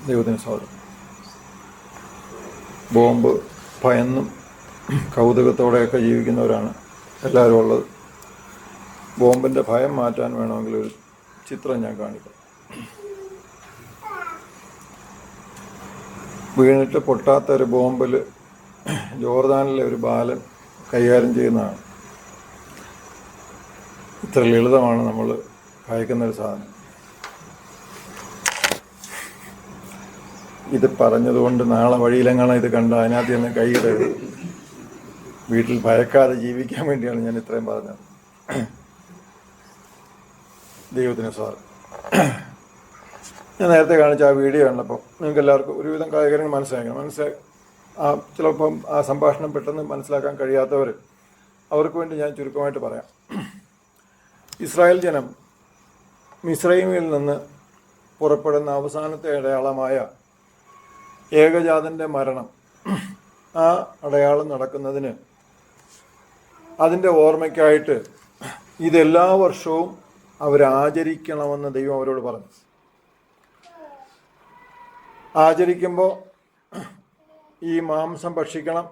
ദൈവത്തിന് സ്വാഗതം. ബോംബ് ഭയന്നും കൗതുകത്തോടെയൊക്കെ ജീവിക്കുന്നവരാണ് എല്ലാവരും ഉള്ളത്. ബോംബിൻ്റെ ഭയം മാറ്റാൻ വേണമെങ്കിൽ ഒരു ചിത്രം ഞാൻ കാണിക്കാം. വീണിട്ട് പൊട്ടാത്ത ഒരു ബോംബിൽ ജോർദാനിലെ ഒരു ബാലൻ കൈകാര്യം ചെയ്യുന്നതാണ്. ഇത്ര ലളിതമാണ് നമ്മൾ ഭയക്കുന്നൊരു സാധനം. ഇത് പറഞ്ഞതുകൊണ്ട് നാളെ വഴിയിലെങ്ങാണ് ഇത് കണ്ട് അതിനകത്ത് നിന്ന് കൈയിടരുത്. വീട്ടിൽ ഭയക്കാതെ ജീവിക്കാൻ വേണ്ടിയാണ് ഞാൻ ഇത്രയും പറഞ്ഞത്. ദൈവത്തിന് സ്വാഗതം. ഞാൻ നേരത്തെ കാണിച്ച ആ വീഡിയോ കണ്ടപ്പോൾ നിങ്ങൾക്ക് എല്ലാവർക്കും ഒരുവിധം കാര്യങ്ങൾ മനസ്സിലായി ചിലപ്പം ആ സംഭാഷണം പെട്ടെന്ന് മനസ്സിലാക്കാൻ കഴിയാത്തവർ അവർക്ക് വേണ്ടി ഞാൻ ചുരുക്കമായിട്ട് പറയാം. ഇസ്രായേൽ ജനം മിസ്രൈമിൽ നിന്ന് പുറപ്പെടുന്ന അവസാനത്തെ അടയാളമായ ഏകജാതൻ്റെ മരണം, ആ അടയാളം നടക്കുന്നതിന് അതിൻ്റെ ഓർമ്മയ്ക്കായിട്ട് ഇതെല്ലാ വർഷവും അവരാചരിക്കണമെന്ന് ദൈവം അവരോട് പറഞ്ഞു. ആചരിക്കുമ്പോൾ ഈ മാംസം ഭക്ഷിക്കണം,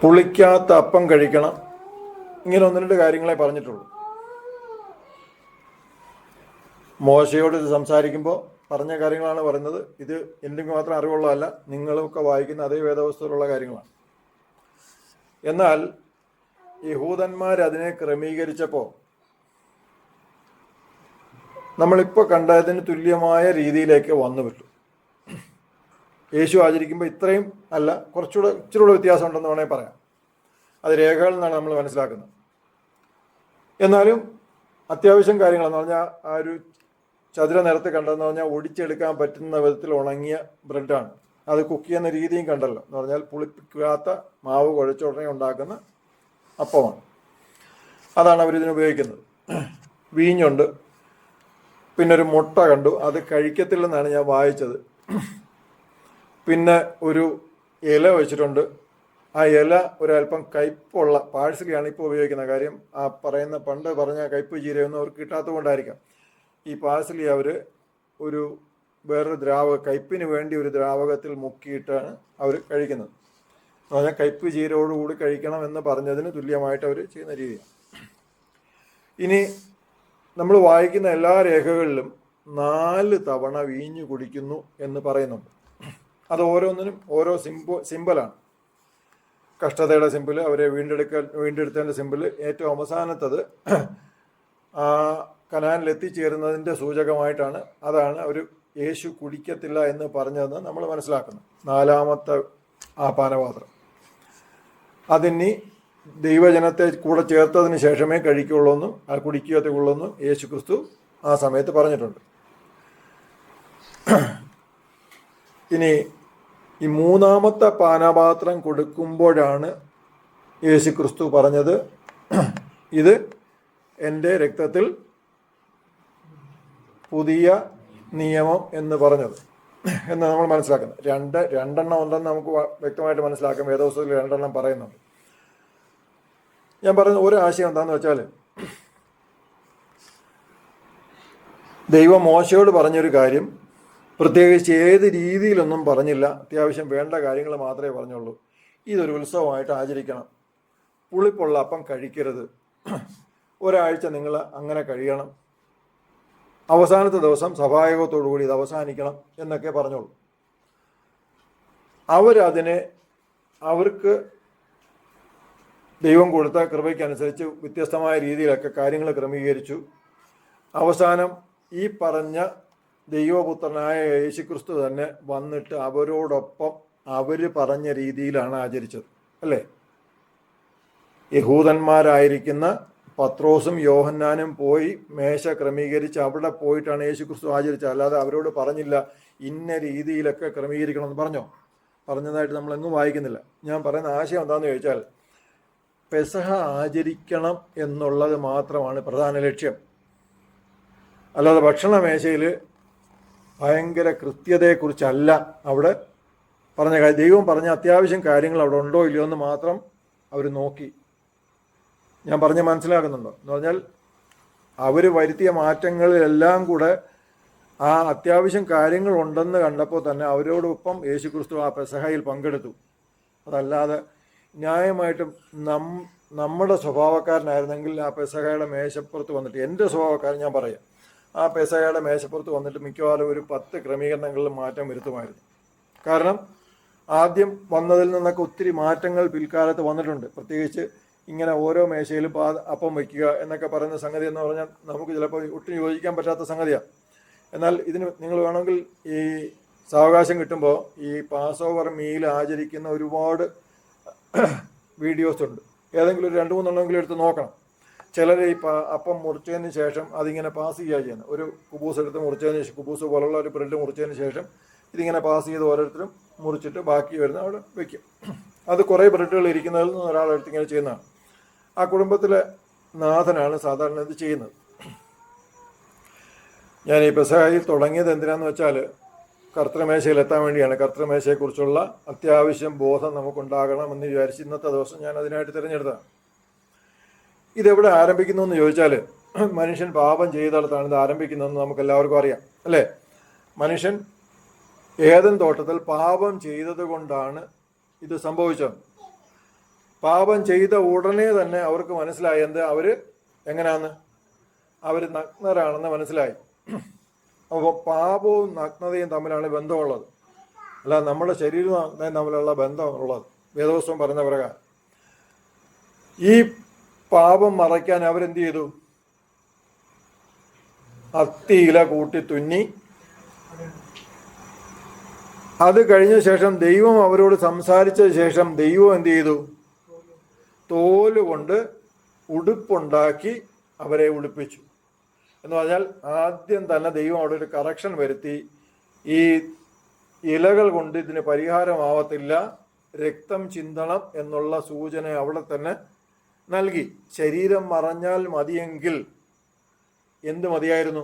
പുളിക്കാത്ത അപ്പം കഴിക്കണം, ഇങ്ങനെ ഒന്ന് രണ്ട് കാര്യങ്ങളെ പറഞ്ഞിട്ടുള്ളൂ. മോശയോട് ഇത് സംസാരിക്കുമ്പോൾ പറഞ്ഞ കാര്യങ്ങളാണ് പറയുന്നത്. ഇത് എനിക്ക് മാത്രം അറിവുള്ളതല്ല, നിങ്ങളൊക്കെ വായിക്കുന്ന അതേ വേദവസ്തുവിലുള്ള കാര്യങ്ങളാണ്. എന്നാൽ യഹൂദന്മാരതിനെ ക്രമീകരിച്ചപ്പോൾ നമ്മളിപ്പോൾ കണ്ടതിന് തുല്യമായ രീതിയിലേക്ക് വന്നു വിട്ടു. യേശു ആചരിക്കുമ്പോൾ ഇത്രയും അല്ല, ഇച്ചിരൂടെ വ്യത്യാസം ഉണ്ടെന്ന് വേണമെങ്കിൽ പറയാം. അത് രേഖകളിൽ നിന്നാണ് നമ്മൾ മനസ്സിലാക്കുന്നത്. എന്നാലും അത്യാവശ്യം കാര്യങ്ങളെന്ന് പറഞ്ഞാൽ ആ ഒരു ചതുര നിരത്ത് കണ്ടതെന്ന് പറഞ്ഞാൽ ഒടിച്ചെടുക്കാൻ പറ്റുന്ന വിധത്തിൽ ഉണങ്ങിയ ബ്രെഡാണ്. അത് കുക്ക് ചെയ്യുന്ന രീതിയും കണ്ടല്ലോ. എന്ന് പറഞ്ഞാൽ പുളിപ്പിക്കാത്ത മാവ് കുഴച്ചുടനെ ഉണ്ടാക്കുന്ന അപ്പമാണ്. അതാണ് അവരിതിന് ഉപയോഗിക്കുന്നത്. വീഞ്ഞുണ്ട്, പിന്നെ ഒരു മുട്ട കണ്ടു, അത് കഴിക്കത്തില്ലെന്നാണ് ഞാൻ വായിച്ചത്. പിന്നെ ഒരു ഇല വെച്ചിട്ടുണ്ട്. ആ ഇല ഒരല്പം കയ്പുള്ള പാഴ്സലിയാണ് ഇപ്പോൾ ഉപയോഗിക്കുന്ന. കാര്യം ആ പറയുന്ന പണ്ട് പറഞ്ഞ കയ്പ് ജീരയൊന്നും അവർക്ക് കിട്ടാത്തത് കൊണ്ടായിരിക്കാം ഈ പാഴ്സലി അവർ ഒരു വേറൊരു കയ്പിന് വേണ്ടി ഒരു ദ്രാവകത്തിൽ മുക്കിയിട്ടാണ് അവർ കഴിക്കുന്നത്. എന്ന് പറഞ്ഞാൽ കയ്പ് ജീരയോടുകൂടി കഴിക്കണം എന്ന് പറഞ്ഞതിന് തുല്യമായിട്ട് അവർ ചെയ്യുന്ന രീതിയാണ്. ഇനി നമ്മൾ വായിക്കുന്ന എല്ലാ രേഖകളിലും 4 തവണ വീഞ്ഞു കുടിക്കുന്നു എന്ന് പറയുന്നുണ്ട്. അത് ഓരോന്നിനും ഓരോ സിമ്പലാണ്. കഷ്ടതയുടെ സിമ്പിൾ, അവരെ വീണ്ടെടുത്തതിൻ്റെ സിമ്പിൾ, ഏറ്റവും അവസാനത്തത് ആ കനാനിൽ എത്തിച്ചേരുന്നതിൻ്റെ സൂചകമായിട്ടാണ്. അതാണ് അവർ യേശു കുടിക്കത്തില്ല എന്ന് പറഞ്ഞതെന്ന് നമ്മൾ മനസ്സിലാക്കുന്നു. 4ാമത്തെ ആ പാനപാത്രം അതിനി ദൈവജനത്തെ കൂടെ ചേർത്തതിന് ശേഷമേ കഴിക്കുകയുള്ളൂ എന്നും കുടിക്കുകയുള്ളൂ എന്നും യേശു ക്രിസ്തു ആ സമയത്ത് പറഞ്ഞിട്ടുണ്ട്. ഇനി ഈ 3ാമത്തെ പാനപാത്രം കൊടുക്കുമ്പോഴാണ് യേശു ക്രിസ്തു പറഞ്ഞത്, ഇത് എൻ്റെ രക്തത്തിൽ പുതിയ നിയമം എന്ന് പറഞ്ഞത് എന്ന് നമ്മൾ മനസ്സിലാക്കുന്നത്. രണ്ടെണ്ണം ഉണ്ടെന്ന് നമുക്ക് വ്യക്തമായിട്ട് മനസ്സിലാക്കാം. വേദപുസ്തകത്തിൽ 2 എണ്ണം പറയുന്നുണ്ട്. ഞാൻ പറയുന്ന ഒരു ആശയം എന്താണെന്ന് വെച്ചാൽ, ദൈവം മോശയോട് പറഞ്ഞൊരു കാര്യം പ്രത്യേകിച്ച് ഏത് രീതിയിലൊന്നും പറഞ്ഞില്ല. അത്യാവശ്യം വേണ്ട കാര്യങ്ങൾ മാത്രമേ പറഞ്ഞുള്ളൂ. ഇതൊരു ഉത്സവമായിട്ട് ആചരിക്കണം, പുളിപ്പുള്ള അപ്പം കഴിക്കരുത്, ഒരാഴ്ച നിങ്ങൾ അങ്ങനെ കഴിയണം, അവസാനത്തെ ദിവസം സഭായോഗത്തോടുകൂടി ഇത് അവസാനിക്കണം എന്നൊക്കെ പറഞ്ഞോളൂ. അവർക്ക് ദൈവം കൊടുത്ത കൃപയ്ക്കനുസരിച്ച് വ്യത്യസ്തമായ രീതിയിലൊക്കെ കാര്യങ്ങൾ ക്രമീകരിച്ചു. അവസാനം ഈ പറഞ്ഞ ദൈവപുത്രനായ യേശുക്രിസ്തു തന്നെ വന്നിട്ട് അവരോടൊപ്പം അവർ പറഞ്ഞ രീതിയിലാണ് ആചരിച്ചത്, അല്ലേ? യഹൂദന്മാരായിരിക്കുന്ന പത്രോസും യോഹന്നാനും പോയി മേശ ക്രമീകരിച്ച് അവിടെ പോയിട്ടാണ് യേശുക്രിസ്തു ആചരിച്ചത്. അല്ലാതെ അവരോട് പറഞ്ഞില്ല ഇന്ന രീതിയിലൊക്കെ ക്രമീകരിക്കണമെന്ന് പറഞ്ഞതായിട്ട് നമ്മളെങ്ങും വായിക്കുന്നില്ല. ഞാൻ പറയുന്ന ആശയം എന്താണെന്ന് ചോദിച്ചാൽ, പെസഹ ആചരിക്കണം എന്നുള്ളത് മാത്രമാണ് പ്രധാന ലക്ഷ്യം. അല്ലാതെ ഭക്ഷണ മേശയിൽ ഭയങ്കര കൃത്യതയെക്കുറിച്ചല്ല അവിടെ പറഞ്ഞ കാര്യം. ദൈവം പറഞ്ഞ അത്യാവശ്യം കാര്യങ്ങൾ അവിടെ ഉണ്ടോ ഇല്ലയോ എന്ന് മാത്രം അവർ നോക്കി. ഞാൻ പറഞ്ഞ് മനസ്സിലാക്കുന്നുണ്ടോ എന്ന് പറഞ്ഞാൽ, അവർ വരുത്തിയ മാറ്റങ്ങളിലെല്ലാം കൂടെ ആ അത്യാവശ്യം കാര്യങ്ങളുണ്ടെന്ന് കണ്ടപ്പോൾ തന്നെ അവരോടൊപ്പം യേശുക്രിസ്തു ആ പെസഹയിൽ പങ്കെടുത്തു. അതല്ലാതെ ന്യായമായിട്ടും നമ്മുടെ സ്വഭാവക്കാരനായിരുന്നെങ്കിൽ ആ പെസഹയുടെ മേശപ്പുറത്ത് വന്നിട്ട്, എൻ്റെ സ്വഭാവക്കാരൻ ഞാൻ പറയാം, ആ പെസഹയുടെ മേശപ്പുറത്ത് വന്നിട്ട് മിക്കവാറും ഒരു 10 ക്രമീകരണങ്ങളിൽ മാറ്റം വരുത്തുമായിരുന്നു. കാരണം ആദ്യം വന്നതിൽ നിന്നൊക്കെ ഒത്തിരി മാറ്റങ്ങൾ പിൽക്കാലത്ത് വന്നിട്ടുണ്ട്. പ്രത്യേകിച്ച് ഇങ്ങനെ ഓരോ മേശയിലും അപ്പം വയ്ക്കുക എന്നൊക്കെ പറയുന്ന സംഗതി എന്ന് പറഞ്ഞാൽ നമുക്ക് ചിലപ്പോൾ ഒട്ടും യോജിക്കാൻ പറ്റാത്ത സംഗതിയാണ്. എന്നാൽ ഇതിന് നിങ്ങൾ വേണമെങ്കിൽ ഈ സാവകാശം കിട്ടുമ്പോൾ ഈ പാസ് ഓവർ മീൽ ആചരിക്കുന്ന ഒരുപാട് വീഡിയോസ് ഉണ്ട്. ഏതെങ്കിലും ഒരു 2-3 എടുത്ത് നോക്കണം. ചിലർ ഈ അപ്പം മുറിച്ചതിന് ശേഷം അതിങ്ങനെ പാസ് ചെയ്യുക ചെയ്യുന്നത്. ഒരു കുബൂസ് എടുത്ത് മുറിച്ചതിന് ശേഷം, കുബൂസ് പോലുള്ള ഒരു ബ്രെഡ് മുറിച്ചതിന് ശേഷം ഇതിങ്ങനെ പാസ് ചെയ്ത് ഓരോരുത്തരും മുറിച്ചിട്ട് ബാക്കി വരുന്ന അവിടെ വയ്ക്കും. അത് കുറേ ബ്രെഡുകൾ ഇരിക്കുന്നതിൽ നിന്ന് ഒരാളെടുത്ത് ഇങ്ങനെ ചെയ്യുന്നതാണ്. ആ കുടുംബത്തിലെ നാഥനാണ് സാധാരണ ഇത് ചെയ്യുന്നത്. ഞാൻ ഈ പെസഹയിൽ തുടങ്ങിയത് എന്തിനാന്ന് വെച്ചാൽ കർത്തൃമേശയിൽ എത്താൻ വേണ്ടിയാണ്. കർത്തൃമേശയെക്കുറിച്ചുള്ള അത്യാവശ്യം ബോധം നമുക്കുണ്ടാകണമെന്ന് വിചാരിച്ച് ഇന്നത്തെ ദിവസം ഞാൻ അതിനായിട്ട് തിരഞ്ഞെടുത്തതാണ്. ഇതെവിടെ ആരംഭിക്കുന്നു എന്ന് ചോദിച്ചാൽ, മനുഷ്യൻ പാപം ചെയ്തിടത്താണ് ഇത് ആരംഭിക്കുന്നതെന്ന് നമുക്ക് എല്ലാവർക്കും അറിയാം, അല്ലേ? മനുഷ്യൻ ഏദൻ തോട്ടത്തിൽ പാപം ചെയ്തത് കൊണ്ടാണ് ഇത് സംഭവിച്ചത്. പാപം ചെയ്ത ഉടനെ തന്നെ അവർക്ക് മനസ്സിലായി അവർ എങ്ങനെയാന്ന്, അവർ നഗ്നരാണെന്ന് മനസ്സിലായി. അപ്പോൾ പാപവും നഗ്നതയും തമ്മിലാണ് ബന്ധമുള്ളത്, അല്ല നമ്മുടെ ശരീരവും തമ്മിലുള്ള ബന്ധമുള്ളത്. വേദപുസ്തകം പറയുന്ന പ്രകാരം ഈ പാപം മറയ്ക്കാൻ അവരെന്ത് ചെയ്തു? അത്തിയില കൂട്ടി തുന്നി. അത് കഴിഞ്ഞ ശേഷം ദൈവം അവരോട് സംസാരിച്ച ശേഷം ദൈവം എന്ത് ചെയ്തു? തോല് കൊണ്ട് ഉടുപ്പുണ്ടാക്കി അവരെ ഉടുപ്പിച്ചു. എന്ന് പറഞ്ഞാൽ ആദ്യം തന്നെ ദൈവം അവിടെ ഒരു കറക്ഷൻ വരുത്തി. ഈ ഇലകൾ കൊണ്ട് ഇതിന് പരിഹാരമാവത്തില്ല, രക്തം ചിന്തണം എന്നുള്ള സൂചന അവിടെ തന്നെ നൽകി. ശരീരം മറഞ്ഞാൽ മതിയെങ്കിൽ എന്ത് മതിയായിരുന്നു?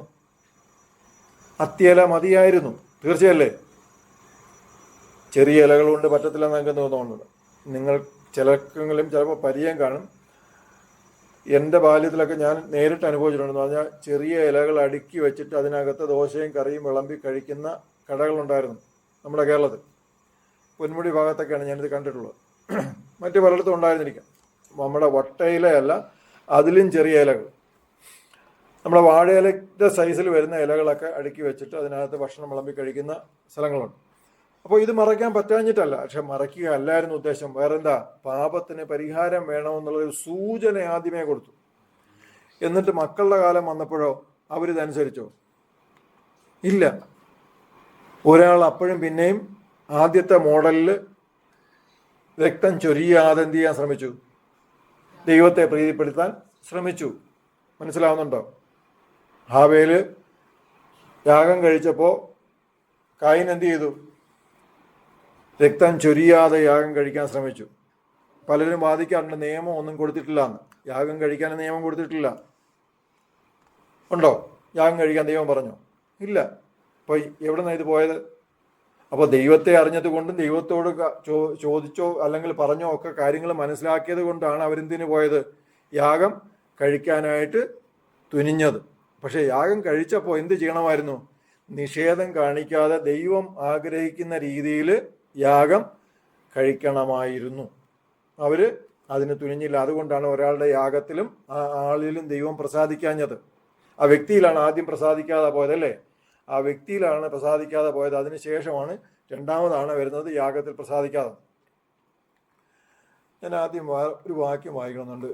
അത്തിയില മതിയായിരുന്നു. തീർച്ചയല്ലേ? ചെറിയ ഇലകൾ കൊണ്ട് പറ്റത്തില്ലെന്ന് എനിക്ക് തോന്നുന്നുണ്ട്. നിങ്ങൾ ചിലർക്കെങ്കിലും ചിലപ്പോൾ പരിചയം കാണും. എൻ്റെ ബാല്യത്തിലൊക്കെ ഞാൻ നേരിട്ട് അനുഭവിച്ചിട്ടുണ്ടെന്ന് പറഞ്ഞാൽ ചെറിയ ഇലകൾ അടുക്കി വെച്ചിട്ട് അതിനകത്ത് ദോശയും കറിയും വിളമ്പി കഴിക്കുന്ന കടകളുണ്ടായിരുന്നു നമ്മുടെ കേരളത്തിൽ. പൊന്മുടി ഭാഗത്തൊക്കെയാണ് ഞാനിത് കണ്ടിട്ടുള്ളത്. മറ്റു പലയിടത്തും ഉണ്ടായിരുന്നിരിക്കാം. നമ്മുടെ വട്ടയിലയല്ല, അതിലും ചെറിയ ഇലകൾ, നമ്മുടെ വാഴയിലയുടെ സൈസിൽ വരുന്ന ഇലകളൊക്കെ അടുക്കി വെച്ചിട്ട് അതിനകത്ത് ഭക്ഷണം വിളമ്പി കഴിക്കുന്ന സ്ഥലങ്ങളുണ്ട്. അപ്പോൾ ഇത് മറയ്ക്കാൻ പറ്റാഞ്ഞിട്ടല്ല, പക്ഷെ മറയ്ക്കുക അല്ലായിരുന്നു ഉദ്ദേശം. വേറെന്താ? പാപത്തിന് പരിഹാരം വേണമെന്നുള്ളൊരു സൂചന ആദ്യമേ കൊടുത്തു. എന്നിട്ട് മക്കളുടെ കാലം വന്നപ്പോഴോ അവരിതനുസരിച്ചോ? ഇല്ല. ഒരാൾ അപ്പോഴും പിന്നെയും ആദ്യത്തെ മോഡലിൽ രക്തം ചൊരിയാതെ എന്ത് ചെയ്യാൻ ശ്രമിച്ചു? ദൈവത്തെ പ്രീതിപ്പെടുത്താൻ ശ്രമിച്ചു. മനസ്സിലാവുന്നുണ്ടോ? ഹാവേല് യാഗം കഴിച്ചപ്പോൾ കായിൻ എന്ത് ചെയ്തു? രക്തം ചൊരിയാതെ യാഗം കഴിക്കാൻ ശ്രമിച്ചു. പലരും വാദിക്കാറുണ്ട് നിയമം ഒന്നും കൊടുത്തിട്ടില്ല എന്ന്. യാഗം കഴിക്കാൻ നിയമം കൊടുത്തിട്ടില്ല. ഉണ്ടോ? യാഗം കഴിക്കാൻ ദൈവം പറഞ്ഞോ? ഇല്ല. അപ്പോൾ എവിടെ നിന്നാണ് ഇത് പോയത്? അപ്പോൾ ദൈവത്തെ അറിഞ്ഞത് കൊണ്ടും ദൈവത്തോട് ചോദിച്ചോ അല്ലെങ്കിൽ പറഞ്ഞോ ഒക്കെ കാര്യങ്ങൾ മനസ്സിലാക്കിയത് കൊണ്ടാണ് അവരെന്തിനു പോയത്? യാഗം കഴിക്കാനായിട്ട് തുനിഞ്ഞത്. പക്ഷേ യാഗം കഴിച്ചപ്പോൾ എന്ത് ചെയ്യണമായിരുന്നു? നിഷേധം കാണിക്കാതെ ദൈവം ആഗ്രഹിക്കുന്ന രീതിയിൽ യാഗം കഴിക്കണമായിരുന്നു. അവർ അതിന് തുനിഞ്ഞില്ല. അതുകൊണ്ടാണ് ഒരാളുടെ യാഗത്തിലും ആ ആളിലും ദൈവം പ്രസാദിക്കാഞ്ഞത്. ആ വ്യക്തിയിലാണ് ആദ്യം പ്രസാദിക്കാതെ പോയത്, അല്ലേ? ആ വ്യക്തിയിലാണ് പ്രസാദിക്കാതെ പോയത്. അതിനുശേഷമാണ് രണ്ടാമതാണ് വരുന്നത് യാഗത്തിൽ പ്രസാദിക്കാതെ. ഞാൻ ആദ്യം ഒരു വാക്യം വായിക്കണമെന്നുണ്ട്.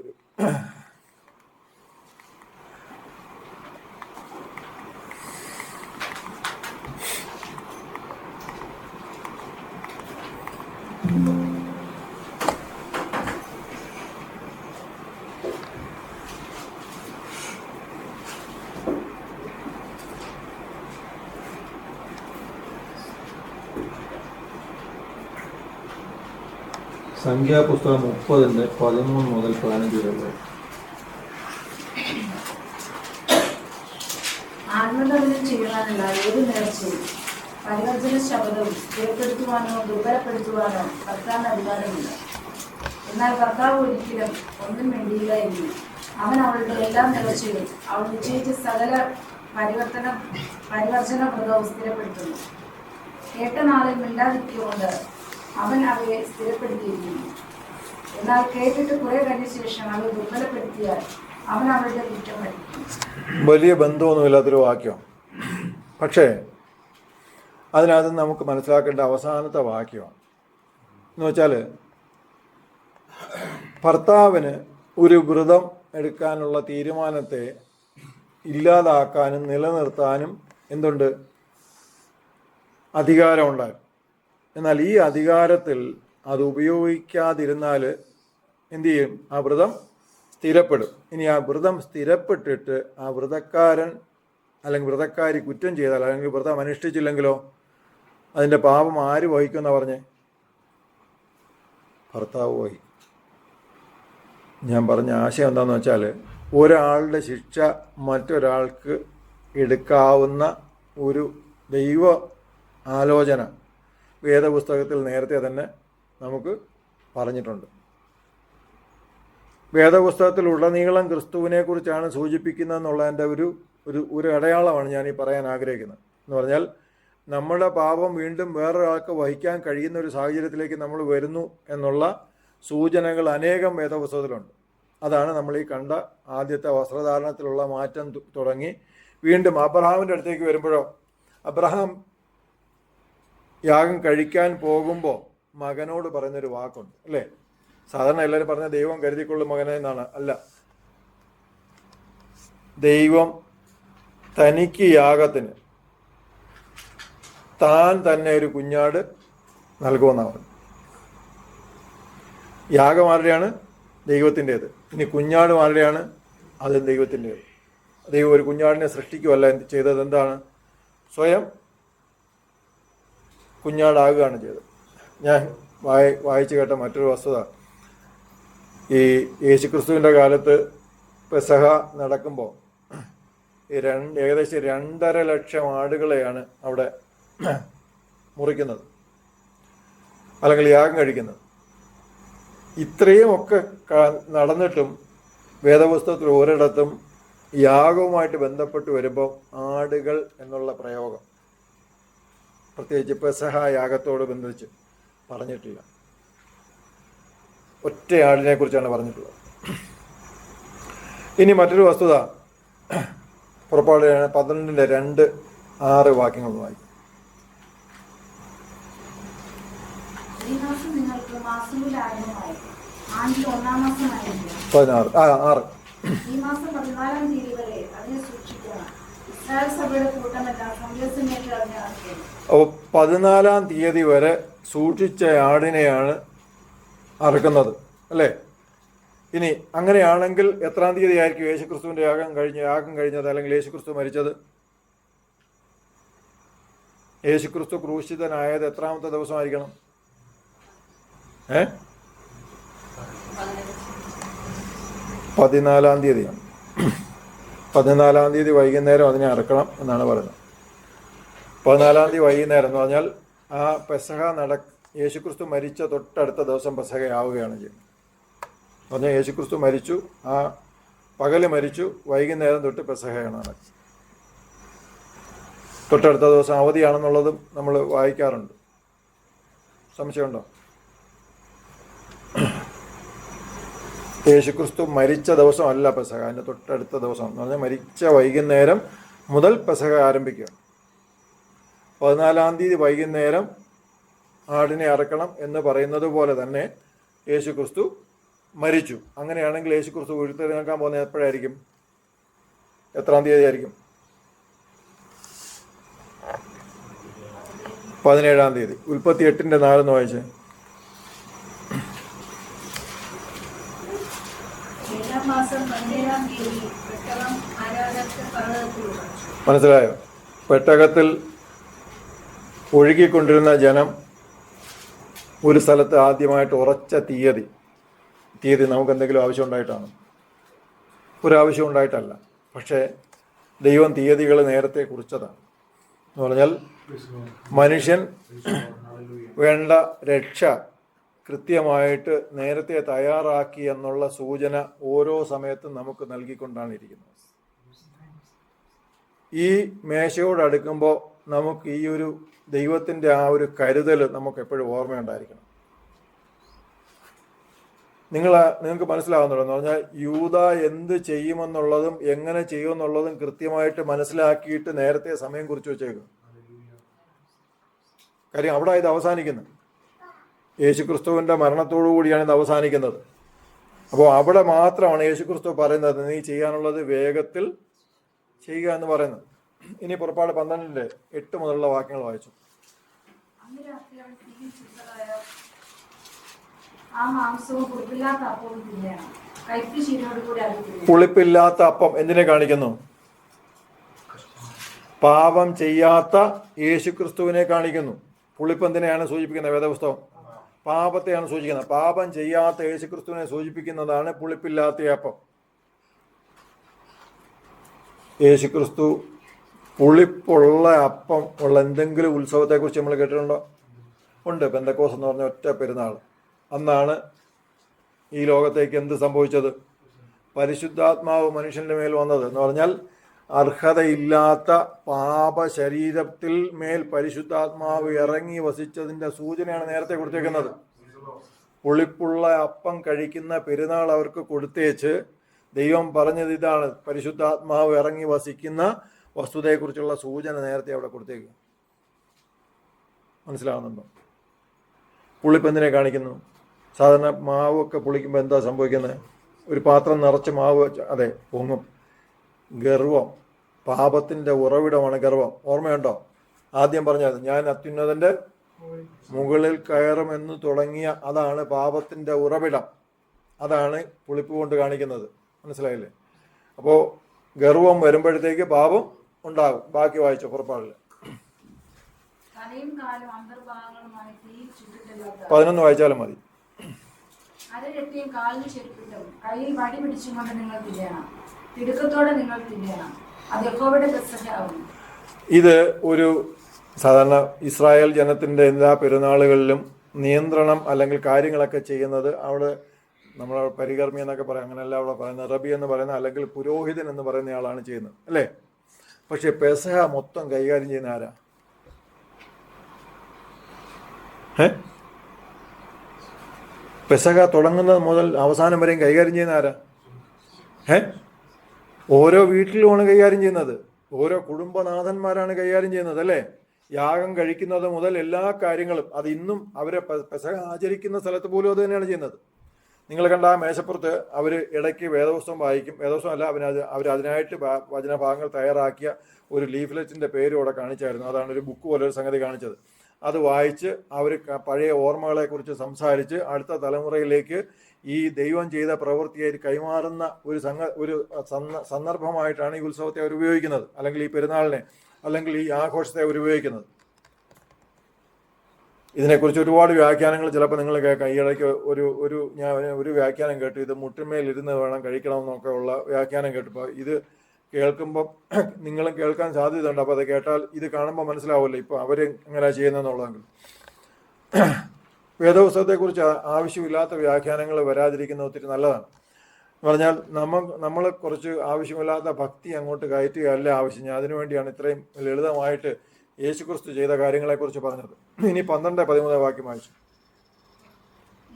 സംഖ്യാപുസ്തകം 30:13 മുതൽ 15 വരെ. ആത്മദഹനം ചെയ്യുവാനുള്ള ഏത് നേർച്ചയും പരിവർജന ശബ്ദവും സ്ഥിരപ്പെടുത്തുവാനോ ദുർബലപ്പെടുത്തുവാനോ കർത്താവിന് അധികാരമില്ല. എന്നാൽ കർത്താവ് ഒരിക്കലും ഒന്നും വേണ്ടിയില്ല എങ്കിൽ അവൻ അവളുടെ എല്ലാ നേർച്ചയും അവൾ നിശ്ചയിച്ച സകല പരിവർജന വ്രതവും സ്ഥിരപ്പെടുത്തുന്നു. കേട്ട നാളിൽ മിണ്ടാതിരിക്കൊണ്ട് അവൻ അവയെ സ്ഥിരപ്പെടുത്തിയിരിക്കുന്നു. എന്നാൽ കേട്ടിട്ട് കുറെ കഴിഞ്ഞ ശേഷം അവയെ ദുർബലപ്പെടുത്തിയാൽ അവൻ അവരുടെ കുറ്റം പഠിക്കും. വലിയ ബന്ധമൊന്നുമില്ലാത്തൊരു വാക്യം, പക്ഷേ അതിനകത്ത് നമുക്ക് മനസ്സിലാക്കേണ്ട അവസാനത്തെ വാക്യമാണ്. എന്ന് വെച്ചാൽ ഭർത്താവിന് ഒരു വ്രതം എടുക്കാനുള്ള തീരുമാനത്തെ ഇല്ലാതാക്കാനും നിലനിർത്താനും എന്തുണ്ട്? അധികാരമുണ്ടാകും. എന്നാൽ ഈ അധികാരത്തിൽ അത് ഉപയോഗിക്കാതിരുന്നാൽ എന്തു ചെയ്യും? ആ വ്രതം സ്ഥിരപ്പെടും. ഇനി ആ വ്രതം സ്ഥിരപ്പെട്ടിട്ട് ആ വ്രതക്കാരൻ അല്ലെങ്കിൽ വ്രതക്കാരി കുറ്റം ചെയ്താൽ അല്ലെങ്കിൽ വ്രതം അനുഷ്ഠിച്ചില്ലെങ്കിലോ അതിൻ്റെ പാപം ആര് വഹിക്കുമെന്നാണ് പറഞ്ഞേ? ഭർത്താവ് വഹിക്കും. ഞാൻ പറഞ്ഞ ആശയം എന്താണെന്ന് വെച്ചാൽ, ഒരാളുടെ ശിക്ഷ മറ്റൊരാൾക്ക് എടുക്കാവുന്ന ഒരു ദൈവ ആലോചന വേദപുസ്തകത്തിൽ നേരത്തെ തന്നെ നമുക്ക് പറഞ്ഞിട്ടുണ്ട്. വേദപുസ്തകത്തിൽ ഉടനീളം ക്രിസ്തുവിനെക്കുറിച്ചാണ് സൂചിപ്പിക്കുന്നതെന്നുള്ളതിൻ്റെ ഒരു അടയാളമാണ് ഞാൻ ഈ പറയാൻ ആഗ്രഹിക്കുന്നത്. എന്ന് പറഞ്ഞാൽ നമ്മുടെ പാപം വീണ്ടും വേറൊരാൾക്ക് വഹിക്കാൻ കഴിയുന്ന ഒരു സാഹചര്യത്തിലേക്ക് നമ്മൾ വരുന്നു എന്നുള്ള സൂചനകൾ അനേകം വേദപുസ്തകത്തിലുണ്ട്. അതാണ് നമ്മൾ ഈ കണ്ട ആദ്യത്തെ വസ്ത്രധാരണത്തിലുള്ള മാറ്റം തുടങ്ങി വീണ്ടും അബ്രഹാമിൻ്റെ അടുത്തേക്ക് വരുമ്പോഴോ, അബ്രഹാം യാഗം കഴിക്കാൻ പോകുമ്പോൾ മകനോട് പറയുന്നൊരു വാക്കുണ്ട്, അല്ലേ? സാധാരണ എല്ലാവരും പറഞ്ഞ ദൈവം കരുതിക്കൊള്ളും മകനെ എന്നാണ്. അല്ല, ദൈവം തനിക്ക് യാഗത്തിന് താൻ തന്നെ ഒരു കുഞ്ഞാട് നൽകുമെന്നാണ് പറഞ്ഞത്. യാഗം ആരുടെയാണ്? ദൈവത്തിൻ്റേത്. ഇനി കുഞ്ഞാട് ആരുടെയാണ്? അത് ദൈവത്തിൻ്റേത്. ദൈവം ഒരു കുഞ്ഞാടിനെ സൃഷ്ടിക്കുകയല്ല ചെയ്തത്. എന്താണ്? സ്വയം കുഞ്ഞാടാകുകയാണ് ചെയ്തത്. ഞാൻ വായിച്ചു കേട്ട മറ്റൊരു വസ്തുത, ഈ യേശുക്രിസ്തുവിൻ്റെ കാലത്ത് പെസഹ നടക്കുമ്പോൾ ഏകദേശം 2.5 ലക്ഷം ആടുകളെയാണ് അവിടെ മുറിക്കുന്നത് അല്ലെങ്കിൽ യാഗം കഴിക്കുന്നത്. ഇത്രയും ഒക്കെ നടന്നിട്ടും വേദപുസ്തകത്തിൽ ഒരിടത്തും യാഗവുമായിട്ട് ബന്ധപ്പെട്ട് വരുമ്പോൾ ആടുകൾ എന്നുള്ള പ്രയോഗം പ്രത്യേകിച്ച് പെസഹ യാഗത്തോട് ബന്ധിച്ച് പറഞ്ഞിട്ടില്ല. ഒറ്റ ആടിനെ കുറിച്ചാണ് പറഞ്ഞിട്ടുള്ളത്. ഇനി മറ്റൊരു വസ്തുത, പുറപ്പാട് 12:2-6 വാക്യങ്ങൾ വായിക്കും. ഈ മാസം നിങ്ങൾക്ക് മാസങ്ങളുടെ ആരംഭമായി ആണ്ടിൽ 1-ാം മാസമായിരിക്കും. 6 ഈ മാസം 14-ാം തീയതി വരെ അതിനെ സൂക്ഷിക്കണം. ഇസ്രായേൽ സഭയുടെ കൂട്ടമെല്ലാം സന്ദേശമേറ്റ് അതിനെ അറക്കണം. അപ്പോൾ 14-ാം തീയതി വരെ സൂക്ഷിച്ച ആടിനെയാണ് അറുക്കുന്നത്, അല്ലേ? ഇനി അങ്ങനെയാണെങ്കിൽ എത്രാം തീയതി ആയിരിക്കും യേശുക്രിസ്തുവിൻ്റെ യാഗം കഴിഞ്ഞത് അല്ലെങ്കിൽ യേശുക്രിസ്തു മരിച്ചത്? യേശുക്രിസ്തു ക്രൂശിതനായത് എത്രാമത്തെ ദിവസമായിരിക്കണം? 14-ാം തീയതിയാണ്. 14-ാം തീയതി വൈകുന്നേരം അതിനെ അറക്കണം എന്നാണ് പറയുന്നത്. 14-ാം തീയതി വൈകുന്നേരം എന്ന് പറഞ്ഞാൽ ആ പെസഹ യേശുക്രിസ്തു മരിച്ച തൊട്ടടുത്ത ദിവസം പെസഹയാവുകയാണ് ചെയ്യുന്നത്. പറഞ്ഞാൽ യേശുക്രിസ്തു മരിച്ചു, ആ പകല് മരിച്ചു, വൈകുന്നേരം തൊട്ട് പെസഹയാണ് നടക്കുന്നത്. തൊട്ടടുത്ത ദിവസം അവധിയാണെന്നുള്ളതും നമ്മൾ വായിക്കാറുണ്ട്. സംശയമുണ്ടോ? യേശുക്രിസ്തു മരിച്ച ദിവസമല്ല പെസഹ, അതിൻ്റെ തൊട്ടടുത്ത ദിവസം എന്ന് പറഞ്ഞാൽ മരിച്ച വൈകുന്നേരം മുതൽ പെസഹ ആരംഭിക്കുകയാണ്. 14-ാം തീയതി വൈകുന്നേരം ആടിനെ അറക്കണം എന്ന് പറയുന്നത് പോലെ തന്നെ യേശുക്രിസ്തു മരിച്ചു. അങ്ങനെയാണെങ്കിൽ യേശുക്രിസ്തു ഉയർത്തെഴുന്നേൽക്കാൻ പോകുന്നത് എപ്പോഴായിരിക്കും? എത്രാം തീയതി ആയിരിക്കും? 17-ാം തീയതി. ഉൽപ്പത്തി 8:4 വായിച്ചേ. മനസ്സിലായോ? പെട്ടകത്തിൽ ഒഴുകിക്കൊണ്ടിരുന്ന ജനം ഒരു സ്ഥലത്ത് ആദ്യമായിട്ട് ഉറച്ച തീയതി നമുക്ക് എന്തെങ്കിലും ആവശ്യം ഉണ്ടായിട്ടാണ്? ഒരാവശ്യം ഉണ്ടായിട്ടല്ല. പക്ഷേ ദൈവം തീയതികൾ നേരത്തെ കുറിച്ചതാണ്. എന്ന് പറഞ്ഞാൽ മനുഷ്യൻ വേണ്ട രക്ഷ കൃത്യമായിട്ട് നേരത്തെ തയ്യാറാക്കി എന്നുള്ള സൂചന ഓരോ സമയത്തും നമുക്ക് നൽകിക്കൊണ്ടാണ് ഇരിക്കുന്നത്. ഈ മേശയോട് അടുക്കുമ്പോൾ നമുക്ക് ഈ ഒരു ദൈവത്തിൻ്റെ ആ ഒരു കരുതൽ നമുക്ക് എപ്പോഴും ഓർമ്മയുണ്ടായിരിക്കണം. നിങ്ങൾക്ക് മനസ്സിലാകുന്നുണ്ടോ എന്ന് പറഞ്ഞാൽ യൂദ എന്ത് ചെയ്യുമെന്നുള്ളതും എങ്ങനെ ചെയ്യുമെന്നുള്ളതും കൃത്യമായിട്ട് മനസ്സിലാക്കിയിട്ട് നേരത്തെ സമയം കുറിച്ച് വെച്ചേക്കും. കാര്യം അവിടെ ഇത് അവസാനിക്കുന്നത് യേശുക്രിസ്തുവിൻ്റെ മരണത്തോടു കൂടിയാണ് ഇത് അവസാനിക്കുന്നത്. അപ്പോൾ അവിടെ മാത്രമാണ് യേശുക്രിസ്തു പറയുന്നത് നീ ചെയ്യാനുള്ളത് വേഗത്തിൽ ചെയ്യുക എന്ന് പറയുന്നത്. ഇനി പുറപ്പാട് 12:8 മുതലുള്ള വാക്യങ്ങൾ വായിച്ചു. അന്ന് രാത്രി അവൻ തീയിൽ ചുട്ടതായ ആ മാംസവും പുളിപ്പില്ലാത്ത അപ്പവും തിന്നണം. കയ്പ് ശീലയോടുകൂടി അത് തിന്നണം. പുളിപ്പില്ലാത്ത അപ്പം എന്തിനെ കാണിക്കുന്നു? പാപം ചെയ്യാത്ത യേശുക്രിസ്തുവിനെ കാണിക്കുന്നു. പുളിപ്പ് എന്തിനെയാണ് സൂചിപ്പിക്കുന്നത്? വേദപുസ്തകം പാപത്തെയാണ് സൂചിക്കുന്നത്. പാപം ചെയ്യാത്ത യേശുക്രിസ്തുവിനെ സൂചിപ്പിക്കുന്നതാണ് പുളിപ്പില്ലാത്ത അപ്പം. യേശുക്രിസ്തു പുളിപ്പുള്ള അപ്പം ഉള്ള എന്തെങ്കിലും ഉത്സവത്തെക്കുറിച്ച് നമ്മൾ കേട്ടിട്ടുണ്ടോ? ഉണ്ട്. പെന്തക്കോസ് എന്ന് പറഞ്ഞ ഒറ്റ പെരുന്നാൾ. അന്നാണ് ഈ ലോകത്തേക്ക് എന്ത് സംഭവിച്ചത്? പരിശുദ്ധാത്മാവ് മനുഷ്യന്റെ മേൽ വന്നത് എന്ന് പറഞ്ഞാൽ അർഹതയില്ലാത്ത പാപ ശരീരത്തിൽ മേൽ പരിശുദ്ധാത്മാവ് ഇറങ്ങി വസിച്ചതിൻ്റെ സൂചനയാണ് നേരത്തെ കൊടുത്തേക്കുന്നത്. പുളിപ്പുള്ള അപ്പം കഴിക്കുന്ന പെരുന്നാൾ അവർക്ക് കൊടുത്തേച്ച് ദൈവം പറഞ്ഞത് ഇതാണ്, പരിശുദ്ധാത്മാവ് ഇറങ്ങി വസിക്കുന്ന വസ്തുതയെക്കുറിച്ചുള്ള സൂചന നേരത്തെ അവിടെ കൊടുത്തേക്കുക. മനസ്സിലാവുന്നുണ്ടോ? പുളിപ്പ് എന്തിനെ കാണിക്കുന്നു? സാധാരണ മാവൊക്കെ പുളിക്കുമ്പോൾ എന്താ സംഭവിക്കുന്നത്? ഒരു പാത്രം നിറച്ച് മാവ് അതെ പൊങ്ങും. ഗർവം, പാപത്തിൻ്റെ ഉറവിടമാണ് ഗർവം. ഓർമ്മയുണ്ടോ? ആദ്യം പറഞ്ഞത് ഞാൻ അത്യുന്നതൻ്റെ മുകളിൽ കയറുമെന്ന് തുടങ്ങിയ അതാണ് പാപത്തിൻ്റെ ഉറവിടം. അതാണ് പുളിപ്പ് കൊണ്ട് കാണിക്കുന്നത്. മനസ്സിലായില്ലേ? അപ്പോൾ ഗർവം വരുമ്പോഴത്തേക്ക് പാപം ഉണ്ടാകും. ബാക്കി വായിച്ചോ പുറപ്പാടിൽ. 11 വായിച്ചാലും മതി. അരരട്ടിയും കാലിന് ചെരുപ്പിട്ടും കയ്യിൽ വടി പിടിച്ചും കൊണ്ട് നിങ്ങൾ തിന്നണം. തിടുക്കത്തോടെ നിങ്ങൾ തിന്നണം. അത് യഹോവയുടെ പെസഹയാകുന്നു. ഇത് ഒരു സാധാരണ ഇസ്രായേൽ ജനത്തിൻ്റെ എല്ലാ പെരുന്നാളുകളിലും നിയന്ത്രണം അല്ലെങ്കിൽ കാര്യങ്ങളൊക്കെ ചെയ്യുന്നത് അവിടെ നമ്മൾ പരികർമ്മി എന്നൊക്കെ പറയാം. അങ്ങനെയല്ല അവിടെ പറയുന്നത്. റബി എന്ന് പറയുന്ന അല്ലെങ്കിൽ പുരോഹിതൻ എന്ന് പറയുന്ന ആളാണ് ചെയ്യുന്നത്, അല്ലേ? പക്ഷെ പെസഹ മൊത്തം കൈകാര്യം ചെയ്യുന്ന ആരാ? പെസഹ തുടങ്ങുന്നത് മുതൽ അവസാനം വരെയും കൈകാര്യം ചെയ്യുന്ന ആരാ? ഓരോ വീട്ടിലുമാണ് കൈകാര്യം ചെയ്യുന്നത്. ഓരോ കുടുംബനാഥന്മാരാണ് കൈകാര്യം ചെയ്യുന്നത്, അല്ലേ? യാഗം കഴിക്കുന്നത് മുതൽ എല്ലാ കാര്യങ്ങളും അത് ഇന്നും അവരെ പെസഹ ആചരിക്കുന്ന സ്ഥലത്ത് പോലും അത് തന്നെയാണ് ചെയ്യുന്നത്. നിങ്ങൾ കണ്ട ആ മേശപ്പുറത്ത് അവർ ഇടയ്ക്ക് വേദപുസ്തകം വായിക്കും. വേദപുസ്തകം അല്ല, അവർ അതിനായിട്ട് വചനഭാഗങ്ങൾ തയ്യാറാക്കിയ ഒരു ലീഫ്ലെറ്റിൻ്റെ പേരും അവിടെ കാണിച്ചായിരുന്നു. അതാണ് ഒരു ബുക്ക് പോലെ ഒരു സംഗതി കാണിച്ചത്. അത് വായിച്ച് അവർ പഴയ ഓർമ്മകളെക്കുറിച്ച് സംസാരിച്ച് അടുത്ത തലമുറയിലേക്ക് ഈ ദൈവം ചെയ്ത പ്രവൃത്തിയായിട്ട് കൈമാറുന്ന ഒരു സന്ദർഭമായിട്ടാണ് ഈ ഉത്സവത്തെ അവർ ഉപയോഗിക്കുന്നത്, അല്ലെങ്കിൽ ഈ പെരുന്നാളിനെ അല്ലെങ്കിൽ ഈ ആഘോഷത്തെ അവർ ഉപയോഗിക്കുന്നത്. ഇതിനെക്കുറിച്ച് ഒരുപാട് വ്യാഖ്യാനങ്ങൾ ചിലപ്പോൾ നിങ്ങൾ കേൾക്കാം. ഈയിടയ്ക്ക് ഞാൻ ഒരു വ്യാഖ്യാനം കേട്ടു, ഇത് മുട്ടിന്മേലിരുന്ന് വേണം കഴിക്കണമെന്നൊക്കെ ഉള്ള വ്യാഖ്യാനം കേട്ടപ്പോൾ ഇത് കേൾക്കുമ്പം നിങ്ങളും കേൾക്കാൻ സാധ്യതയുണ്ട്. അപ്പോൾ അത് കേട്ടാൽ ഇത് കാണുമ്പോൾ മനസ്സിലാവില്ല ഇപ്പോൾ അവർ എങ്ങനെ ചെയ്യുന്നതെന്നുള്ളതെങ്കിൽ. വേദപുസ്തകത്തെക്കുറിച്ച് ആവശ്യമില്ലാത്ത വ്യാഖ്യാനങ്ങൾ വരാതിരിക്കുന്ന ഒത്തിരി നല്ലതാണ്. എന്ന് പറഞ്ഞാൽ നമ്മൾ കുറച്ച് ആവശ്യമില്ലാത്ത ഭക്തി അങ്ങോട്ട് കയറ്റുകയല്ല ആവശ്യം. ഞാൻ അതിനുവേണ്ടിയാണ് ഇത്രയും ലളിതമായിട്ട് യേശുക്രിസ്തു ചെയ്ത കാര്യങ്ങളെക്കുറിച്ച് പറഞ്ഞത്. ഇനി 12-13 വാക്യം വായിച്ചു.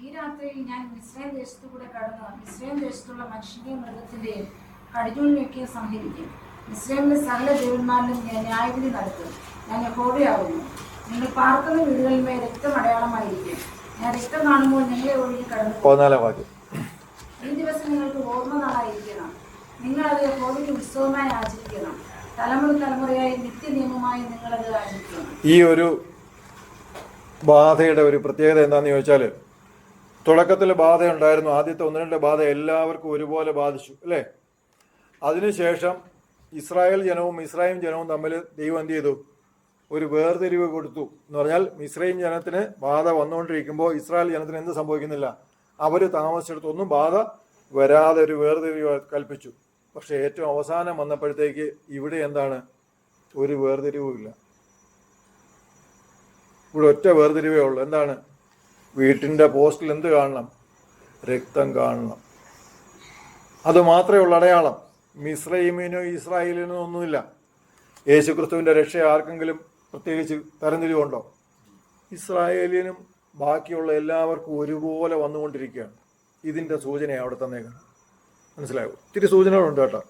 ഈ രാത്രിയിൽ ഞാൻ മിസ്രൈം ദേശത്തു കൂടെ കടന്ന് മിസ്രൈം ദേശത്തുള്ള മനുഷ്യന്റെയും മൃഗത്തിന്റെയും കടിഞ്ഞൂലിനൊക്കെ സംഹരിക്കും. മിസ്രൈമിലെ സകല ദേവന്മാരിലും ഞാൻ ന്യായവിധി നടത്തും. ഞാൻ യഹോവയാകുന്നു. നിങ്ങൾ പാർക്കുന്ന വീടുകളിന്മേൽ രക്തം അടയാളമായിരിക്കും. ഞാൻ രക്തം കാണുമ്പോൾ നിങ്ങളെ ഒഴുകി കടന്നു. 14 വാക്യം. ഈ ദിവസം നിങ്ങൾക്ക് ഓർമ്മ നാളായിരിക്കണം. നിങ്ങൾ അത് യഹോവയ്ക്ക് ഉത്സവമായി ആചരിക്കണം. തലമുറ തലമുറയായി നിത്യനിയമമായി നിങ്ങളത് ആചരിക്കണം. ഈ ഒരു ബാധയുടെ ഒരു പ്രത്യേകത എന്താണെന്ന് ചോദിച്ചാൽ, തുടക്കത്തിൽ ബാധയുണ്ടായിരുന്നു. ആദ്യത്തെ 1-2 ബാധ എല്ലാവർക്കും ഒരുപോലെ ബാധിച്ചു, അല്ലേ? അതിനുശേഷം ഇസ്രായേൽ ജനവും മിസ്രൈം ജനവും തമ്മിൽ ദൈവം എന്ത് ചെയ്തു? ഒരു വേർതിരിവ് കൊടുത്തു. എന്ന് പറഞ്ഞാൽ മിസ്രൈം ജനത്തിന് ബാധ വന്നുകൊണ്ടിരിക്കുമ്പോൾ ഇസ്രായേൽ ജനത്തിന് എന്ത് സംഭവിക്കുന്നില്ല? അവർ താമസിച്ചിടത്തൊന്നും ബാധ വരാതെ ഒരു വേർതിരിവ് കൽപ്പിച്ചു. പക്ഷെ ഏറ്റവും അവസാനം വന്നപ്പോഴത്തേക്ക് ഇവിടെ എന്താണ്? ഒരു വേർതിരിവുമില്ല. ഇവിടെ ഒറ്റ വേർതിരിവേ ഉള്ളൂ. എന്താണ്? വീട്ടിൻ്റെ പോസ്റ്റിൽ എന്ത് കാണണം? രക്തം കാണണം. അത് മാത്രമേ ഉള്ളൂ അടയാളം. മിസ്രൈമിനോ ഇസ്രായേലിനോ ഒന്നുമില്ല. യേശുക്രിസ്തുവിൻ്റെ രക്ഷ ആർക്കെങ്കിലും പ്രത്യേകിച്ച് തരംതിരിവുണ്ടോ? ഇസ്രായേലിനും ബാക്കിയുള്ള എല്ലാവർക്കും ഒരുപോലെ വന്നുകൊണ്ടിരിക്കുകയാണ്. ഇതിൻ്റെ സൂചനയാണ് അവിടെ തന്നേക്കുന്നത്. മനസ്സിലായോ? ഒത്തിരി സൂചനകളുണ്ട് കേട്ടോ,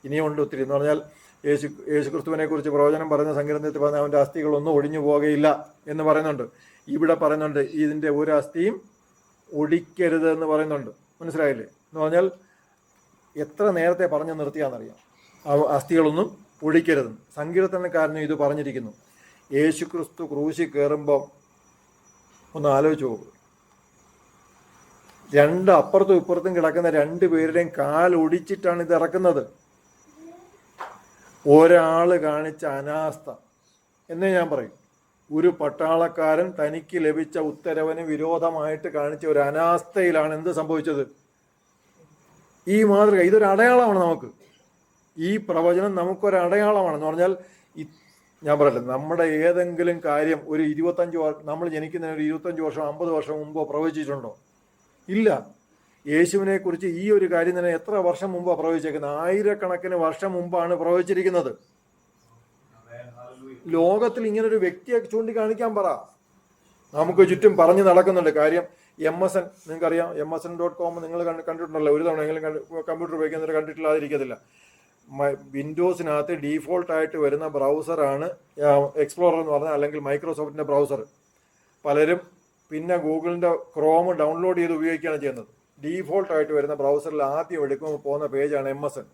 ഇനിയുണ്ട് ഒത്തിരി. എന്ന് പറഞ്ഞാൽ യേശുക്രിസ്തുവിനെ കുറിച്ച് പ്രവചനം പറയുന്ന സങ്കീർത്തനത്തിൽ പറഞ്ഞ അവൻ്റെ അസ്ഥികളൊന്നും ഒടിഞ്ഞു പോകുകയില്ല എന്ന് പറയുന്നുണ്ട്. ഇവിടെ പറയുന്നുണ്ട് ഇതിൻ്റെ ഒരു അസ്ഥിയും ഒടിക്കരുത് എന്ന് പറയുന്നുണ്ട്. മനസ്സിലായില്ലേ? എന്ന് പറഞ്ഞാൽ എത്ര നേരത്തെ പറഞ്ഞു നിർത്തിയാണെന്നറിയാം, അസ്ഥികളൊന്നും ഒടിക്കരുത്. സങ്കീർത്തനക്കാരനും ഇത് പറഞ്ഞിരിക്കുന്നു. യേശുക്രിസ്തു ക്രൂശിൽ കയറുമ്പോൾ ഒന്ന് ആലോചിച്ച് പോകും, രണ്ട് അപ്പുറത്തും ഇപ്പുറത്തും കിടക്കുന്ന രണ്ടു പേരുടെയും കാലൊടിച്ചിട്ടാണ് ഇത് ഇറക്കുന്നത്. ഒരാൾ കാണിച്ച അനാസ്ഥ എന്നേ ഞാൻ പറയും. ഒരു പട്ടാളക്കാരൻ തനിക്ക് ലഭിച്ച ഉത്തരവിന് വിരോധമായിട്ട് കാണിച്ച ഒരു അനാസ്ഥയിലാണ് എന്ത് സംഭവിച്ചത്. ഈ മാതൃക ഇതൊരു അടയാളമാണ് നമുക്ക്. ഈ പ്രവചനം നമുക്കൊരു അടയാളമാണ്. എന്ന് പറഞ്ഞാൽ ഞാൻ പറയട്ടെ, നമ്മുടെ ഏതെങ്കിലും കാര്യം ഒരു 25 നമ്മൾ ജനിക്കുന്നതിന് ഒരു 25 വർഷം 50 വർഷം മുമ്പോ പ്രവചിച്ചിട്ടുണ്ടോ? ഇല്ല. യേശുവിനെ കുറിച്ച് ഈ ഒരു കാര്യം തന്നെ എത്ര വർഷം മുമ്പാണ് പ്രവചിച്ചേക്കുന്നത്? ആയിരക്കണക്കിന് വർഷം മുമ്പാണ് പ്രവചിച്ചിരിക്കുന്നത്. ലോകത്തിൽ ഇങ്ങനൊരു വ്യക്തിയെ ചൂണ്ടിക്കാണിക്കാൻ പറ. നമുക്ക് ചുറ്റും പറഞ്ഞു നടക്കുന്നുണ്ട് കാര്യം. MSN നിങ്ങൾക്കറിയാം, MSN.com നിങ്ങൾ കണ്ടിട്ടുണ്ടല്ലോ, ഒരു തവണ എങ്കിലും കമ്പ്യൂട്ടർ ഉപയോഗിക്കുന്നവർ കണ്ടിട്ടില്ലാതിരിക്കത്തില്ല. വിൻഡോസിനകത്ത് ഡീഫോൾട്ടായിട്ട് വരുന്ന ബ്രൗസറാണ് എക്സ്പ്ലോറർ എന്ന് പറഞ്ഞാൽ, അല്ലെങ്കിൽ മൈക്രോസോഫ്റ്റിൻ്റെ ബ്രൗസർ. പലരും പിന്നെ ഗൂഗിളിൻ്റെ ക്രോം ഡൗൺലോഡ് ചെയ്ത് ഉപയോഗിക്കുകയാണ് ചെയ്യുന്നത്. ഡീഫോൾട്ടായിട്ട് വരുന്ന ബ്രൗസറിൽ ആദ്യം എടുക്കുമ്പോൾ പോകുന്ന പേജാണ് MSN.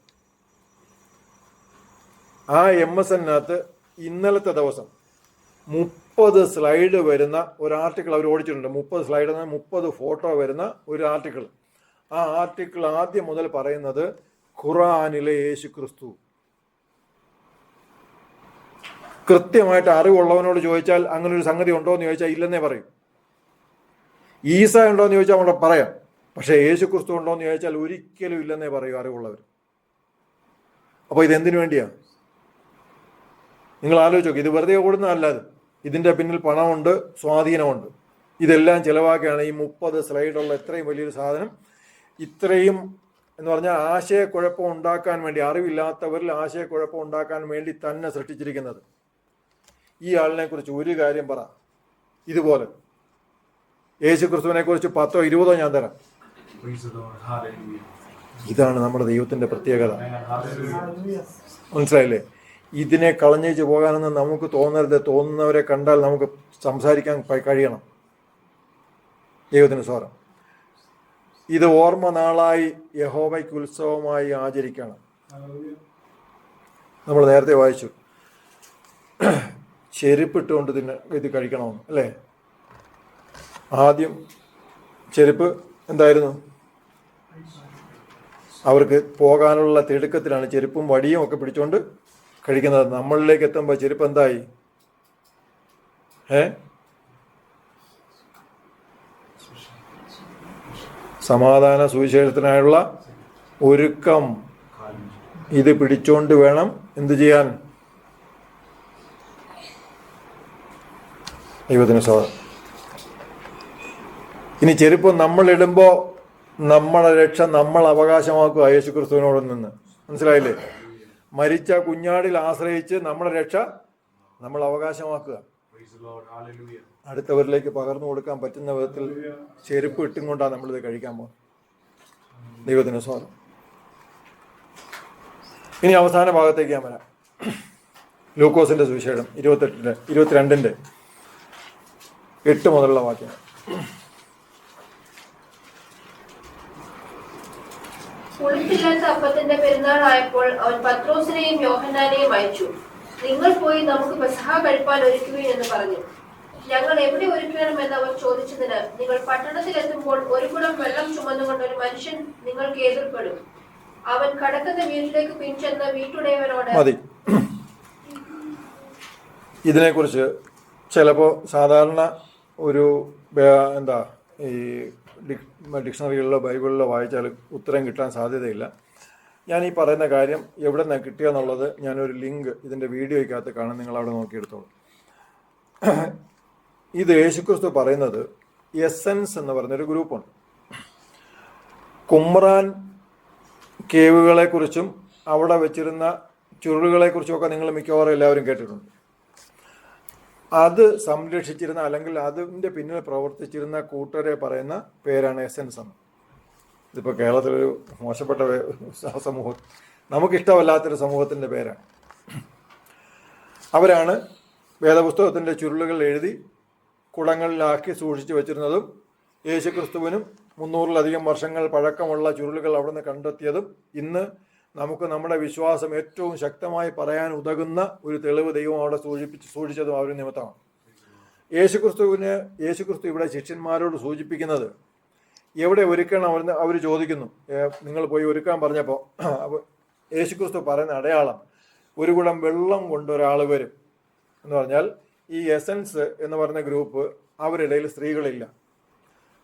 ആ MSN-നകത്ത് ഇന്നലത്തെ ദിവസം 30 സ്ലൈഡ് വരുന്ന ഒരു ആർട്ടിക്കിൾ അവർ ഓടിച്ചിട്ടുണ്ട്. 30 സ്ലൈഡ് 30 ഫോട്ടോ വരുന്ന ഒരു ആർട്ടിക്കിൾ. ആ ആർട്ടിക്കിൾ ആദ്യം മുതൽ പറയുന്നത് ഖുർആനിലെ യേശുക്രിസ്തു. കൃത്യമായിട്ട് അറിവുള്ളവനോട് ചോദിച്ചാൽ അങ്ങനെ ഒരു സംഗതി ഉണ്ടോ എന്ന് ചോദിച്ചാൽ ഇല്ലെന്നേ പറയും. ഈസ ഉണ്ടോ എന്ന് ചോദിച്ചാൽ അവിടെ പറയാം. പക്ഷേ യേശുക്രിസ്തു ഉണ്ടോ എന്ന് ചോദിച്ചാൽ ഒരിക്കലും ഇല്ലെന്നേ പറയൂ അറിവുള്ളവർ. അപ്പോൾ ഇതെന്തിനു വേണ്ടിയാണ്? നിങ്ങൾ ആലോചിച്ച് നോക്കി. ഇത് വെറുതെ ഓടുന്നതല്ലാതെ ഇതിൻ്റെ പിന്നിൽ പണമുണ്ട്, സ്വാധീനമുണ്ട്. ഇതെല്ലാം ചിലവാക്കിയാണ് ഈ 30 സ്ലൈഡുള്ള ഇത്രയും വലിയൊരു സാധനം, ഇത്രയും എന്ന് പറഞ്ഞാൽ ആശയക്കുഴപ്പം ഉണ്ടാക്കാൻ വേണ്ടി, അറിവില്ലാത്തവരിൽ ആശയക്കുഴപ്പം ഉണ്ടാക്കാൻ വേണ്ടി തന്നെ സൃഷ്ടിച്ചിരിക്കുന്നത്. ഈ ആളിനെ കുറിച്ച് ഒരു കാര്യം പറ. ഇതുപോലെ യേശുക്രിസ്തുവിനെ കുറിച്ച് 10ഓ 20ഓ ഞാൻ തരാം. ഇതാണ് നമ്മുടെ ദൈവത്തിൻ്റെ പ്രത്യേകത. മനസ്സിലായില്ലേ? ഇതിനെ കളഞ്ഞേച്ച് പോകാനെന്ന് നമുക്ക് തോന്നരുത്. തോന്നുന്നവരെ കണ്ടാൽ നമുക്ക് സംസാരിക്കാൻ കഴിയണം. ദൈവത്തിന് സ്തോത്രം. ഇത് ഓർമ്മ നാളായി യഹോവയ്ക്ക് ഉത്സവമായി ആചരിക്കണം. നമ്മൾ നേരത്തെ വായിച്ചു, ചെരുപ്പിട്ടുകൊണ്ട് ഇത് കഴിക്കണമെന്ന് അല്ലേ? ആദ്യം ചെരുപ്പ് എന്തായിരുന്നു? അവർക്ക് പോകാനുള്ള തിടുക്കത്തിലാണ് ചെരുപ്പും വടിയും ഒക്കെ പിടിച്ചുകൊണ്ട് കഴിക്കുന്നത്. നമ്മളിലേക്ക് എത്തുമ്പോൾ ചെരുപ്പ് എന്തായി? സമാധാന സുവിശേഷത്തിനായുള്ള ഒരുക്കം. ഇത് പിടിച്ചോണ്ട് വേണം എന്ത് ചെയ്യാൻ? ദൈവത്തിന് സ്തോത്രം. ഇനി ചെരുപ്പ് നമ്മളിടുമ്പോൾ നമ്മുടെ രക്ഷ നമ്മൾ അവകാശമാക്കുക യേശുക്രിസ്തുവിനോട് നിന്ന്. മനസ്സിലായില്ലേ? മരിച്ച കുഞ്ഞാടിൽ ആശ്രയിച്ച് നമ്മുടെ രക്ഷ നമ്മൾ അവകാശമാക്കുക. അടുത്തവരിലേക്ക് പകർന്നു കൊടുക്കാൻ പറ്റുന്ന വിധത്തിൽ ചെരുപ്പ് ഇട്ടും കൊണ്ടാണ് നമ്മളിത് കഴിക്കാൻ പോകുന്നത്. ദൈവത്തിന് സ്തോത്രം. ഇനി അവസാന ഭാഗത്തേക്ക് ഞാൻ വരാം. ലൂക്കോസിന്റെ സുവിശേഷം 22 8 മുതലുള്ള വാക്യം. പുളിപ്പില്ലാത്ത അപ്പത്തിന്റെ പെരുന്നാൾ ആയപ്പോൾ അവൻ പത്രോസിനെയും യോഹന്നാനെയും അയച്ചു. നിങ്ങൾ പോയി നമുക്ക് പെസഹ കഴിപ്പാൻ ഒരുക്കുവീൻ എന്ന് പറഞ്ഞു. ഞങ്ങൾ എവിടെ ഒരുക്കണമെന്ന് അവർ ചോദിച്ചതിന്, നിങ്ങൾ പട്ടണത്തിലെത്തുമ്പോൾ ഒരു കുടം വെള്ളം ചുമന്നുകൊണ്ട് ഒരു മനുഷ്യൻ നിങ്ങൾക്ക് എതിർപ്പെടും. അവൻ കടക്കുന്ന വീട്ടിലേക്ക് പിൻചെന്ന് വീട്ടുടയവനോട്. മതി. ഇതിനെക്കുറിച്ച് ചിലപ്പോൾ സാധാരണ ഒരു ഈ ഡിക്ഷണറികളിലോ ബൈബിളിലോ വായിച്ചാൽ ഉത്തരം കിട്ടാൻ സാധ്യതയില്ല. ഞാൻ ഈ പറയുന്ന കാര്യം എവിടെ നിന്നാണ് കിട്ടിയെന്നുള്ളത് ഞാനൊരു ലിങ്ക് ഇതിൻ്റെ വീഡിയോയ്ക്കകത്ത് കാണാൻ, നിങ്ങളവിടെ നോക്കിയെടുത്തോളൂ. ഇത് യേശുക്രിസ്തു പറയുന്നത് എസൻസ് എന്ന് പറയുന്നൊരു ഗ്രൂപ്പുണ്ട്. കുമ്രാൻ കേവുകളെക്കുറിച്ചും അവിടെ വെച്ചിരുന്ന ചുരുളുകളെക്കുറിച്ചൊക്കെ നിങ്ങൾ മിക്കവാറും എല്ലാവരും കേട്ടിട്ടുണ്ട്. അത് സംരക്ഷിച്ചിരുന്ന അല്ലെങ്കിൽ അതിൻ്റെ പിന്നിൽ പ്രവർത്തിച്ചിരുന്ന കൂട്ടരെ പറയുന്ന പേരാണ് എസൻസ് എന്ന്. ഇതിപ്പോൾ കേരളത്തിലൊരു മോശപ്പെട്ട സമൂഹം, നമുക്കിഷ്ടമല്ലാത്തൊരു സമൂഹത്തിൻ്റെ പേരാണ്. അവരാണ് വേദപുസ്തകത്തിൻ്റെ ചുരുളുകൾ എഴുതി കുടങ്ങളിലാക്കി സൂക്ഷിച്ചു വച്ചിരുന്നതും യേശുക്രിസ്തുവിനും 300-ലധികം വർഷങ്ങൾ പഴക്കമുള്ള ചുരുളുകൾ അവിടെ നിന്ന് കണ്ടെത്തിയതും ഇന്ന് നമുക്ക് നമ്മുടെ വിശ്വാസം ഏറ്റവും ശക്തമായി പറയാൻ ഉതകുന്ന ഒരു തെളിവ് ദൈവം അവിടെ സൂക്ഷിച്ചതും ആ ഒരു നിമിത്തമാണ്. യേശുക്രിസ്തു ഇവിടെ ശിഷ്യന്മാരോട് സൂചിപ്പിക്കുന്നത് എവിടെ ഒരുക്കണം അവർ ചോദിക്കുന്നു. നിങ്ങൾ പോയി ഒരുക്കാൻ പറഞ്ഞപ്പോൾ യേശുക്രിസ്തു പറയുന്ന അടയാളം ഒരു കുടം വെള്ളം കൊണ്ടൊരാൾ വരും എന്ന് പറഞ്ഞാൽ ഈ എസൻസ് എന്ന് പറയുന്ന ഗ്രൂപ്പ് അവരുടെ സ്ത്രീകളില്ല.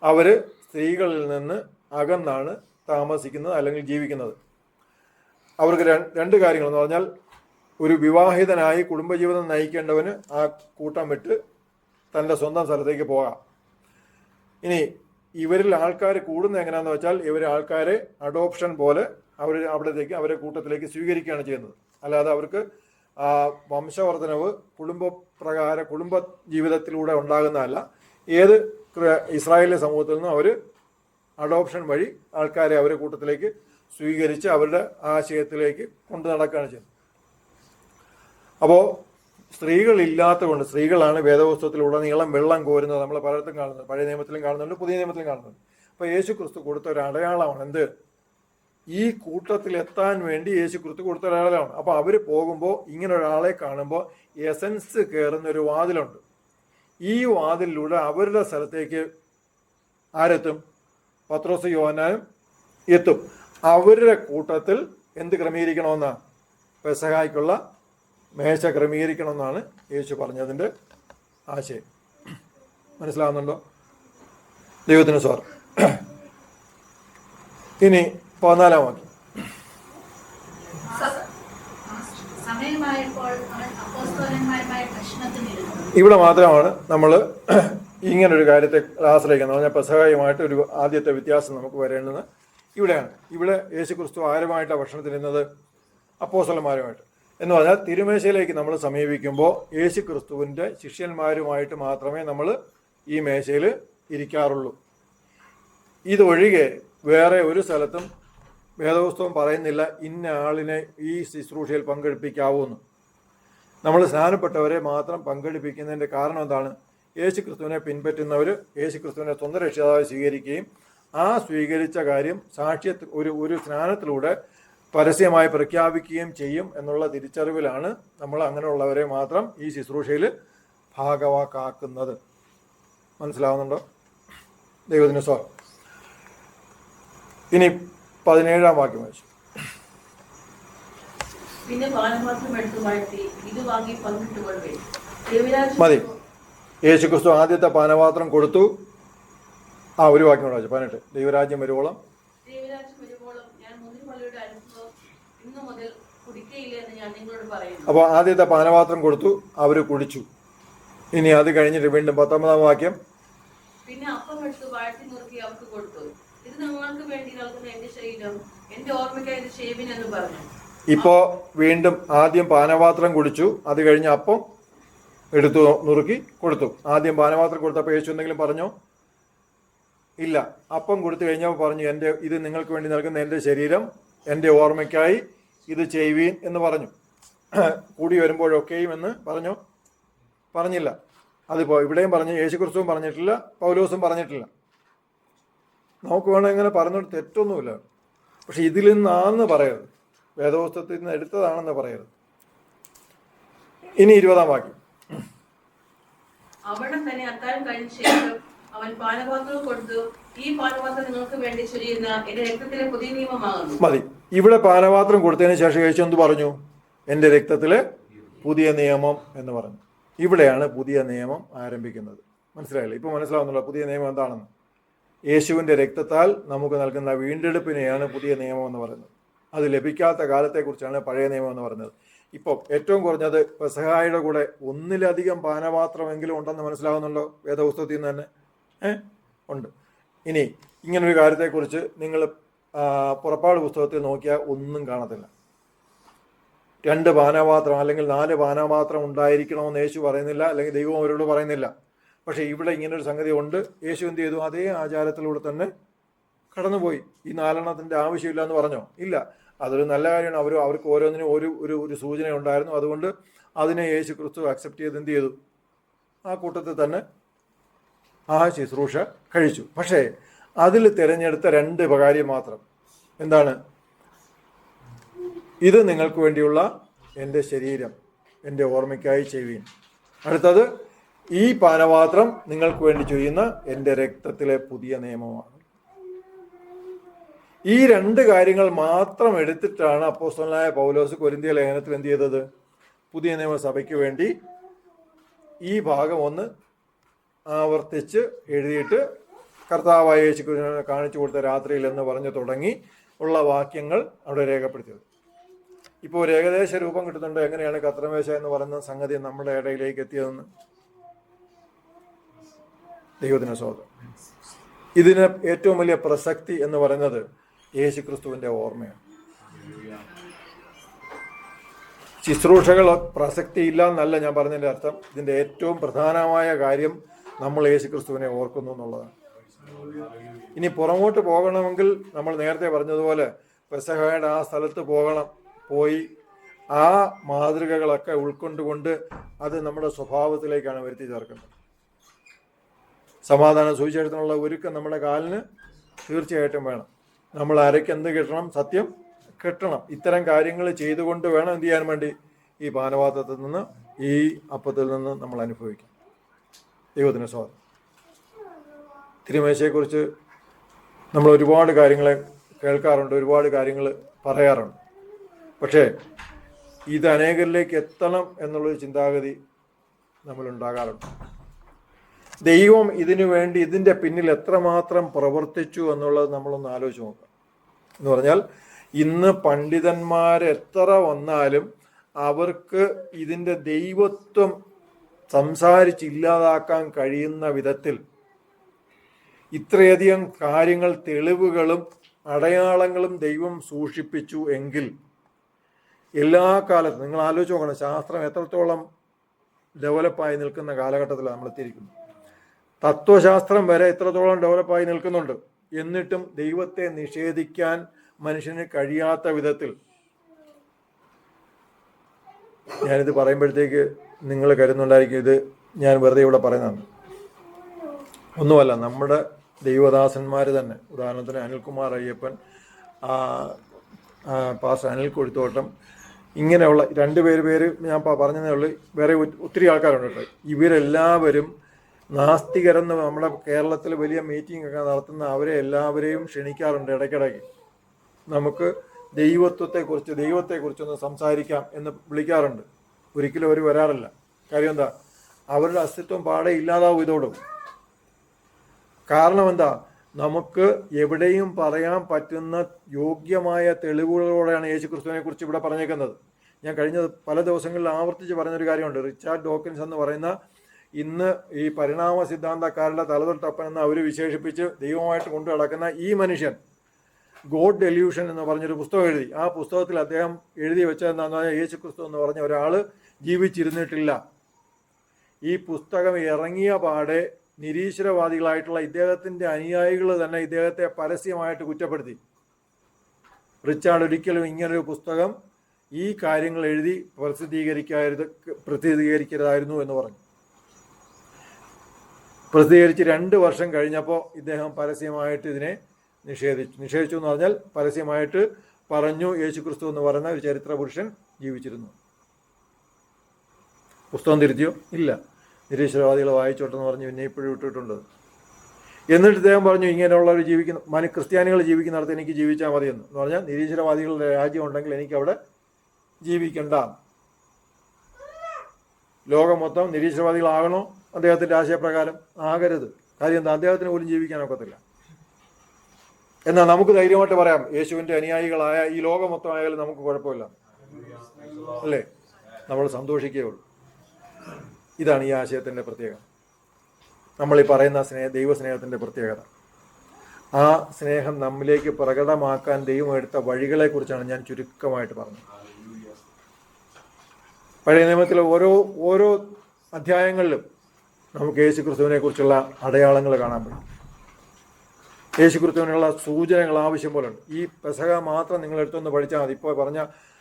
അവർ സ്ത്രീകളിൽ നിന്ന് അകന്നാണ് താമസിക്കുന്നത് അല്ലെങ്കിൽ ജീവിക്കുന്നത്. അവർക്ക് രണ്ട് കാര്യങ്ങളെന്ന് പറഞ്ഞാൽ ഒരു വിവാഹിതനായി കുടുംബജീവിതം നയിക്കേണ്ടവന് ആ കൂട്ടം വിട്ട് തൻ്റെ സ്വന്തം സ്ഥലത്തേക്ക് പോകാം. ഇനി ഇവരിൽ ആൾക്കാർ കൂടുന്നത് എങ്ങനെയാണെന്ന് വെച്ചാൽ ഇവർ ആൾക്കാരെ അഡോപ്ഷൻ പോലെ അവിടത്തേക്ക് അവരെ കൂട്ടത്തിലേക്ക് സ്വീകരിക്കുകയാണ് ചെയ്യുന്നത്. അല്ലാതെ അവർക്ക് വംശവർദ്ധനവ് കുടുംബ ജീവിതത്തിലൂടെ ഉണ്ടാകുന്നതല്ല. ഏത് ഇസ്രായേലിലെ സമൂഹത്തിൽ നിന്നും അവർ അഡോപ്ഷൻ വഴി ആൾക്കാരെ അവരെ കൂട്ടത്തിലേക്ക് സ്വീകരിച്ച് അവരുടെ ആശയത്തിലേക്ക് കൊണ്ടു നടക്കുകയാണ് ചെയ്യുന്നത്. അപ്പോൾ സ്ത്രീകളില്ലാത്ത കൊണ്ട് സ്ത്രീകളാണ് വേദപുസ്തകത്തിലുടനീളം വെള്ളം കോരുന്നത്. നമ്മൾ പലയിടത്തും കാണുന്നത്, പഴയ നിയമത്തിലും കാണുന്നുണ്ട്, പുതിയ നിയമത്തിലും കാണുന്നുണ്ട്. അപ്പോൾ യേശുക്രിസ്തു കൊടുത്ത ഒരു അടയാളമാണ് എന്ത്? ഈ കൂട്ടത്തിലെത്താൻ വേണ്ടി യേശുക്രിസ്തു കൊടുത്ത ഒരാളാണ്. അപ്പോൾ അവർ പോകുമ്പോൾ ഇങ്ങനെ ഒരാളെ കാണുമ്പോൾ എസൻസ് കയറുന്ന ഒരു വാതിലുണ്ട്. ഈ വാതിലിലൂടെ അവരുടെ സ്ഥലത്തേക്ക് ആരെത്തും? പത്രോസ് യോഹന്നാനും എത്തും. അവരുടെ കൂട്ടത്തിൽ എന്ത് ക്രമീകരിക്കണമെന്നാണ്? പെസഹായ്ക്കുള്ള മേശ ക്രമീകരിക്കണമെന്നാണ് യേശു പറഞ്ഞതിൻ്റെ ആശയം. മനസ്സിലാവുന്നുണ്ടോ? ദൈവത്തിന് സ്വാർ. ഇനി 14-ാം വാക്യം. ഇവിടെ മാത്രമാണ് നമ്മൾ ഇങ്ങനൊരു കാര്യത്തെ ആശ്രയിക്കുന്നത്. പറഞ്ഞാൽ പെസഹായുമായിട്ട് ഒരു ആദ്യത്തെ വ്യത്യാസം നമുക്ക് വരേണ്ടത് ഇവിടെയാണ്. ഇവിടെ യേശുക്രിസ്തു ആരുമായിട്ടാണ് ഭക്ഷണത്തിനിരുന്നത്? അപ്പോസ്തലന്മാരുമായിട്ട്. എന്ന് പറഞ്ഞാൽ തിരുമേശയിലേക്ക് നമ്മൾ സമീപിക്കുമ്പോൾ യേശുക്രിസ്തുവിൻ്റെ ശിഷ്യന്മാരുമായിട്ട് മാത്രമേ നമ്മൾ ഈ മേശയിൽ ഇരിക്കാറുള്ളൂ. ഇതൊഴികെ വേറെ ഒരു സ്ഥലത്തും വേദപുസ്തകം പറയുന്നില്ല ഇന്ന ആളിനെ ഈ ശുശ്രൂഷയിൽ പങ്കെടുപ്പിക്കാവൂന്ന്. നമ്മൾ സ്നാനപ്പെട്ടവരെ മാത്രം പങ്കെടുപ്പിക്കുന്നതിൻ്റെ കാരണം എന്താണ്? യേശുക്രിസ്തുവിനെ പിൻപറ്റുന്നവർ യേശുക്രിസ്തുവിനെ സ്വന്തം രക്ഷിതാവായി സ്വീകരിക്കുകയും ആ സ്വീകരിച്ച കാര്യം ഒരു സ്നാനത്തിലൂടെ പരസ്യമായി പ്രഖ്യാപിക്കുകയും ചെയ്യും എന്നുള്ള തിരിച്ചറിവിലാണ് നമ്മൾ അങ്ങനെയുള്ളവരെ മാത്രം ഈ ശുശ്രൂഷയിൽ ഭാഗവാക്കാക്കുന്നത്. മനസ്സിലാവുന്നുണ്ടോ? ദൈവത്തിന് സ്വാഗതം. ഇനി 17-ാം വാക്യം വായിച്ചു. മതി. യേശുക്രിസ്തു ആദ്യത്തെ പാനപാത്രം കൊടുത്തു. ഒരു വാക്യം കൂടെ വായിച്ചു. 18. ദൈവരാജ്യം വരുവോളം അപ്പോൾ ആദ്യത്തെ പാനപാത്രം കൊടുത്തു, അവർ കുടിച്ചു. ഇനി അത് കഴിഞ്ഞിട്ട് വീണ്ടും 19-ാം വാക്യം. പിന്നെ അപ്പം എടുത്ത് വാഴ്ത്തി നുറുക്കി അവർക്ക് കൊടുത്തു. ഇത് നിങ്ങൾക്ക് വേണ്ടി നൽകുന്ന എന്റെ ശരീരം, എന്റെ ഓർമ്മയ്ക്കായി ഇത് ചെയ്യുവിൻ എന്ന് പറഞ്ഞു. ഇപ്പോ വീണ്ടും ആദ്യം പാനപാത്രം കുടിച്ചു, അത് കഴിഞ്ഞ് അപ്പം എടുത്തു നുറുക്കി കൊടുത്തു. ആദ്യം പാനപാത്രം കൊടുത്തപ്പോൾ യേശു എന്തെങ്കിലും പറഞ്ഞോ? ഇല്ല. അപ്പം കൊടുത്തു കഴിഞ്ഞപ്പോൾ പറഞ്ഞു ഇത് നിങ്ങൾക്ക് വേണ്ടി നൽകുന്ന എൻ്റെ ശരീരം, എൻ്റെ ഓർമ്മയ്ക്കായി ഇത് ചെയ്യുവീൻ എന്ന് പറഞ്ഞു. കൂടി വരുമ്പോഴൊക്കെയും എന്ന് പറഞ്ഞോ? പറഞ്ഞില്ല. അതിപ്പോൾ ഇവിടെയും പറഞ്ഞു, യേശുക്രിസ്തുവും പറഞ്ഞിട്ടില്ല, പൗലോസും പറഞ്ഞിട്ടില്ല. നമുക്ക് വേണം ഇങ്ങനെ പറഞ്ഞോട്ട് തെറ്റൊന്നുമില്ല. പക്ഷെ ഇതിൽ നിന്നാണെന്ന് പറയരുത്, വേദപുസ്തകത്തിൽ നിന്ന് എടുത്തതാണെന്ന് പറയരുത്. ഇനി 20-ാം വാക്യം. അവിടെ തന്നെ അത്താഴം കഴിഞ്ഞ ശേഷം അവൻ പാനപാത്രം കൊടുത്തു. ഈ പാനപാത്രം നിങ്ങൾക്ക് വേണ്ടി ചൊരിയുന്ന എന്റെ രക്തത്തിലെ പുതിയ നിയമമാകുന്നു. മതി. ഇവിടെ പാനപാത്രം കൊടുത്തതിന് ശേഷം യേശു എന്ത് പറഞ്ഞു? എൻ്റെ രക്തത്തിലെ പുതിയ നിയമം എന്ന് പറഞ്ഞു. ഇവിടെയാണ് പുതിയ നിയമം ആരംഭിക്കുന്നത്. മനസ്സിലായില്ലേ? ഇപ്പോൾ മനസ്സിലാവുന്നുണ്ടോ പുതിയ നിയമം എന്താണെന്ന്? യേശുവിൻ്റെ രക്തത്താൽ നമുക്ക് നൽകുന്ന വീണ്ടെടുപ്പിനെയാണ് പുതിയ നിയമം എന്ന് പറയുന്നത്. അത് ലഭിക്കാത്ത കാലത്തെക്കുറിച്ചാണ് പഴയ നിയമം എന്ന് പറയുന്നത്. ഇപ്പോൾ ഏറ്റവും കുറഞ്ഞത് പെസഹായുടെ കൂടെ ഒന്നിലധികം പാനപാത്രമെങ്കിലും ഉണ്ടെന്ന് മനസ്സിലാവുന്നുണ്ടോ? വേദപുസ്തകത്തിൽ നിന്ന് തന്നെ ഉണ്ട്. ഇനി ഇങ്ങനൊരു കാര്യത്തെക്കുറിച്ച് നിങ്ങൾ പുറപ്പാട് പുസ്തകത്തിൽ നോക്കിയാൽ ഒന്നും കാണത്തില്ല. 2 പാനപാത്രം അല്ലെങ്കിൽ 4 പാനപാത്രം ഉണ്ടായിരിക്കണമെന്ന് യേശു പറയുന്നില്ല, അല്ലെങ്കിൽ ദൈവം അവരോട് പറയുന്നില്ല. പക്ഷേ ഇവിടെ ഇങ്ങനൊരു സംഗതി ഉണ്ട്. യേശു എന്ത് ചെയ്തു? അതേ ആചാരത്തിലൂടെ തന്നെ കടന്നുപോയി. ഈ 4 ആവശ്യമില്ല എന്ന് പറഞ്ഞോ? ഇല്ല. അതൊരു നല്ല കാര്യമാണ്. അവർക്ക് ഓരോന്നിനും ഒരു സൂചന ഉണ്ടായിരുന്നു. അതുകൊണ്ട് അതിനെ യേശു ക്രിസ്തു അക്സെപ്റ്റ് ചെയ്ത് എന്ത് ചെയ്തു? ആ കൂട്ടത്തിൽ തന്നെ ആ ശുശ്രൂഷ കഴിച്ചു. പക്ഷേ അതിൽ തിരഞ്ഞെടുത്ത 2 കാര്യം മാത്രം. എന്താണ്? ഇത് നിങ്ങൾക്ക് വേണ്ടിയുള്ള എൻ്റെ ശരീരം, എൻ്റെ ഓർമ്മയ്ക്കായി ചെയ്യുവീൻ. അടുത്തത്, ഈ പാനപാത്രം നിങ്ങൾക്ക് വേണ്ടി ചെയ്യുന്ന എൻ്റെ രക്തത്തിലെ പുതിയ നിയമമാണ്. ഈ 2 കാര്യങ്ങൾ മാത്രം എടുത്തിട്ടാണ് അപ്പോസ്തലനായ പൗലോസ് കൊരിന്ത്യ ലേഖനത്തിൽ എന്ത് ചെയ്തത്? പുതിയ നിയമസഭയ്ക്ക് വേണ്ടി ഈ ഭാഗം ഒന്ന് ആവർത്തിച്ച് എഴുതിയിട്ട് കർത്താവായ യേശു കാണിച്ചു കൊടുത്ത രാത്രിയിൽ എന്ന് പറഞ്ഞു തുടങ്ങി ഉള്ള വാക്യങ്ങൾ അവിടെ രേഖപ്പെടുത്തിയത്. ഇപ്പോൾ ഒരു ഏകദേശ രൂപം കിട്ടുന്നുണ്ട് എങ്ങനെയാണ് കർത്തൃമേശ എന്ന് പറയുന്ന സംഗതി നമ്മുടെ ഇടയിലേക്ക് എത്തിയതെന്ന്. ദൈവത്തിന് സ്തോത്രം. ഇതിന് ഏറ്റവും വലിയ പ്രസക്തി എന്ന് പറയുന്നത് യേശു ക്രിസ്തുവിൻ്റെ ഓർമ്മയാണ്. ശുശ്രൂഷകൾ പ്രസക്തി ഇല്ല എന്നല്ല ഞാൻ പറഞ്ഞതിൻ്റെ അർത്ഥം. ഇതിൻ്റെ ഏറ്റവും പ്രധാനമായ കാര്യം നമ്മൾ യേശു ക്രിസ്തുവിനെ ഓർക്കുന്നു എന്നുള്ളതാണ്. ഇനി പുറമോട്ട് പോകണമെങ്കിൽ നമ്മൾ നേരത്തെ പറഞ്ഞതുപോലെ പെസഹയുടെ ആ സ്ഥലത്ത് പോയി ആ മാതൃകകളൊക്കെ ഉൾക്കൊണ്ടുകൊണ്ട് അത് നമ്മുടെ സ്വഭാവത്തിലേക്കാണ് വരുത്തി ചേർക്കുന്നത്. സമാധാന സുവിശേഷത്തിനുള്ള ഒരുക്കം നമ്മുടെ കാലിന് തീർച്ചയായിട്ടും വേണം. നമ്മൾ അരയ്ക്ക് എന്ത് കിട്ടണം? സത്യം കിട്ടണം. ഇത്തരം കാര്യങ്ങൾ ചെയ്തുകൊണ്ട് വേണം എന്ത് ചെയ്യാൻ വേണ്ടി ഈ പാനപാത്രത്തിൽ നിന്ന്, ഈ അപ്പത്തിൽ നിന്ന് നമ്മൾ അനുഭവിക്കാം. ദൈവത്തിന് സ്വാഗതം. തിരുമേശയെക്കുറിച്ച് നമ്മൾ ഒരുപാട് കാര്യങ്ങൾ കേൾക്കാറുണ്ട്, ഒരുപാട് കാര്യങ്ങൾ പറയാറുണ്ട്. പക്ഷേ ഇത് അനേകരിലേക്ക് എത്തണം എന്നുള്ളൊരു ചിന്താഗതി നമ്മളുണ്ടാകാറുണ്ട്. ദൈവം ഇതിനു വേണ്ടി ഇതിൻ്റെ പിന്നിൽ എത്രമാത്രം പ്രവർത്തിച്ചു എന്നുള്ളത് നമ്മളൊന്ന് ആലോചിച്ച് നോക്കാം. എന്ന് പറഞ്ഞാൽ ഇന്ന് പണ്ഡിതന്മാരെത്ര വന്നാലും അവർക്ക് ഇതിൻ്റെ ദൈവത്വം സംസാരിച്ചില്ലാതാക്കാൻ കഴിയുന്ന വിധത്തിൽ ഇത്രയധികം കാര്യങ്ങൾ, തെളിവുകളും അടയാളങ്ങളും ദൈവം സൂക്ഷിപ്പിച്ചു എങ്കിൽ എല്ലാ കാലത്തും നിങ്ങൾ ആലോചിച്ച് നോക്കണം, ശാസ്ത്രം എത്രത്തോളം ഡെവലപ്പായി നിൽക്കുന്ന കാലഘട്ടത്തിലാണ് നമ്മൾ എത്തിയിരിക്കുന്നത്. തത്വശാസ്ത്രം വരെ എത്രത്തോളം ഡെവലപ്പായി നിൽക്കുന്നുണ്ട്. എന്നിട്ടും ദൈവത്തെ നിഷേധിക്കാൻ മനുഷ്യന് കഴിയാത്ത വിധത്തിൽ, ഞാനിത് പറയുമ്പോഴത്തേക്ക് നിങ്ങൾ കരുതുന്നുണ്ടായിരിക്കും ഇത് ഞാൻ വെറുതെ ഇവിടെ പറയുന്നതാണ്. ഒന്നുമല്ല, നമ്മുടെ ദൈവദാസന്മാർ തന്നെ, ഉദാഹരണത്തിന് അനിൽകുമാർ അയ്യപ്പൻ, പാസ്റ്റർ അനിൽ കൊഴുത്തോട്ടം, ഇങ്ങനെയുള്ള 2 പേര് ഞാൻ പറഞ്ഞതേ ഉള്ളൂ. വേറെ ഒത്തിരി ആൾക്കാരുണ്ട് കേട്ടോ. ഇവരെല്ലാവരും നാസ്തികരെന്ന് നമ്മുടെ കേരളത്തിൽ വലിയ മീറ്റിംഗ് ഒക്കെ നടത്തുന്ന അവരെ എല്ലാവരെയും ക്ഷണിക്കാറുണ്ട് ഇടയ്ക്കിടയ്ക്ക്. നമുക്ക് ദൈവത്തെക്കുറിച്ചൊന്ന് സംസാരിക്കാം എന്ന് വിളിക്കാറുണ്ട്. ഒരിക്കലും അവർ വരാറില്ല. കാര്യം എന്താ? അവരുടെ അസ്തിത്വം പാടെ ഇല്ലാതാവും ഇതോടും. കാരണം എന്താ? നമുക്ക് എവിടെയും പറയാൻ പറ്റുന്ന യോഗ്യമായ തെളിവുകളോടെയാണ് യേശു ക്രിസ്തുവിനെ കുറിച്ച് ഇവിടെ പറഞ്ഞേക്കുന്നത്. ഞാൻ കഴിഞ്ഞ പല ദിവസങ്ങളിൽ ആവർത്തിച്ച് പറഞ്ഞൊരു കാര്യമുണ്ട്. റിച്ചാർഡ് ഡോക്കിൻസ് എന്ന് പറയുന്ന ഇന്ന് ഈ പരിണാമ സിദ്ധാന്തക്കാരുടെ തലതൊട്ടപ്പൻ എന്ന് അവർ വിശേഷിപ്പിച്ച് ദൈവമായിട്ട് കൊണ്ടു നടക്കുന്ന ഈ മനുഷ്യൻ ഗോഡ് ഡെല്യൂഷൻ എന്ന് പറഞ്ഞൊരു പുസ്തകം എഴുതി. ആ പുസ്തകത്തിൽ അദ്ദേഹം എഴുതി വെച്ചതെന്താണെന്ന് പറഞ്ഞാൽ യേശു ക്രിസ്തു എന്ന് പറഞ്ഞ ഒരാൾ ജീവിച്ചിരുന്നിട്ടില്ല. ഈ പുസ്തകം ഇറങ്ങിയ പാടെ നിരീശ്വരവാദികളായിട്ടുള്ള ഇദ്ദേഹത്തിൻ്റെ അനുയായികൾ തന്നെ ഇദ്ദേഹത്തെ പരസ്യമായിട്ട് കുറ്റപ്പെടുത്തി. റിച്ചാർഡ് ഒരിക്കലും ഇങ്ങനൊരു പുസ്തകം ഈ കാര്യങ്ങൾ എഴുതി പ്രസിദ്ധീകരിക്കരുതായിരുന്നു എന്ന് പറഞ്ഞു. പ്രസിദ്ധീകരിച്ച് 2 വർഷം കഴിഞ്ഞപ്പോൾ ഇദ്ദേഹം പരസ്യമായിട്ട് ഇതിനെ നിഷേധിച്ചു എന്ന് പറഞ്ഞാൽ പരസ്യമായിട്ട് പറഞ്ഞു യേശു ക്രിസ്തു എന്ന് പറയുന്ന ഒരു ചരിത്ര പുരുഷൻ ജീവിച്ചിരുന്നു. പുസ്തകം തിരുത്തിയോ? ഇല്ല. നിരീശ്വരവാദികൾ വായിച്ചോട്ടെന്ന് പറഞ്ഞ് പിന്നെ ഇപ്പോഴും ഇട്ടിട്ടുണ്ട്. എന്നിട്ട് ഇദ്ദേഹം പറഞ്ഞു ഇങ്ങനെയുള്ളവർ ക്രിസ്ത്യാനികൾ ജീവിക്കുന്നിടത്ത് എനിക്ക് ജീവിച്ചാൽ മതിയെന്ന് പറഞ്ഞാൽ നിരീശ്വരവാദികളുടെ രാജ്യം ഉണ്ടെങ്കിൽ എനിക്ക് അവിടെ ജീവിക്കണ്ട. ലോകം മൊത്തം നിരീശ്വരവാദികളാകണോ അദ്ദേഹത്തിൻ്റെ ആശയപ്രകാരം? ആകരുത്. കാര്യം എന്താ? അദ്ദേഹത്തിന് പോലും ജീവിക്കാനൊക്കത്തില്ല. എന്നാൽ നമുക്ക് ധൈര്യമായിട്ട് പറയാം യേശുവിൻ്റെ അനുയായികളായ ഈ ലോകം മൊത്തം ആയാലും നമുക്ക് കുഴപ്പമില്ല, അല്ലേ? നമ്മൾ സന്തോഷിക്കുകയുള്ളൂ. ഇതാണ് ഈ ആശയത്തിൻ്റെ പ്രത്യേകത. നമ്മൾ ഈ പറയുന്ന ദൈവസ്നേഹത്തിൻ്റെ പ്രത്യേകത. ആ സ്നേഹം നമ്മിലേക്ക് പ്രകടമാക്കാൻ ദൈവം എടുത്ത വഴികളെക്കുറിച്ചാണ് ഞാൻ ചുരുക്കമായിട്ട് പറഞ്ഞത്. പഴയ നിയമത്തിലെ ഓരോ അധ്യായങ്ങളിലും നമുക്ക് യേശു ക്രിസ്തുവിനെ കുറിച്ചുള്ള അടയാളങ്ങൾ കാണാൻ പറ്റും. യേശു ക്രിസ്തുവിനുള്ള സൂചനകൾ ആവശ്യം പോലെ ഉണ്ട്. ഈ പെസഹ മാത്രം നിങ്ങൾ എടുത്തൊന്ന് പഠിച്ചാൽ മതി. ഇപ്പോൾ പറഞ്ഞ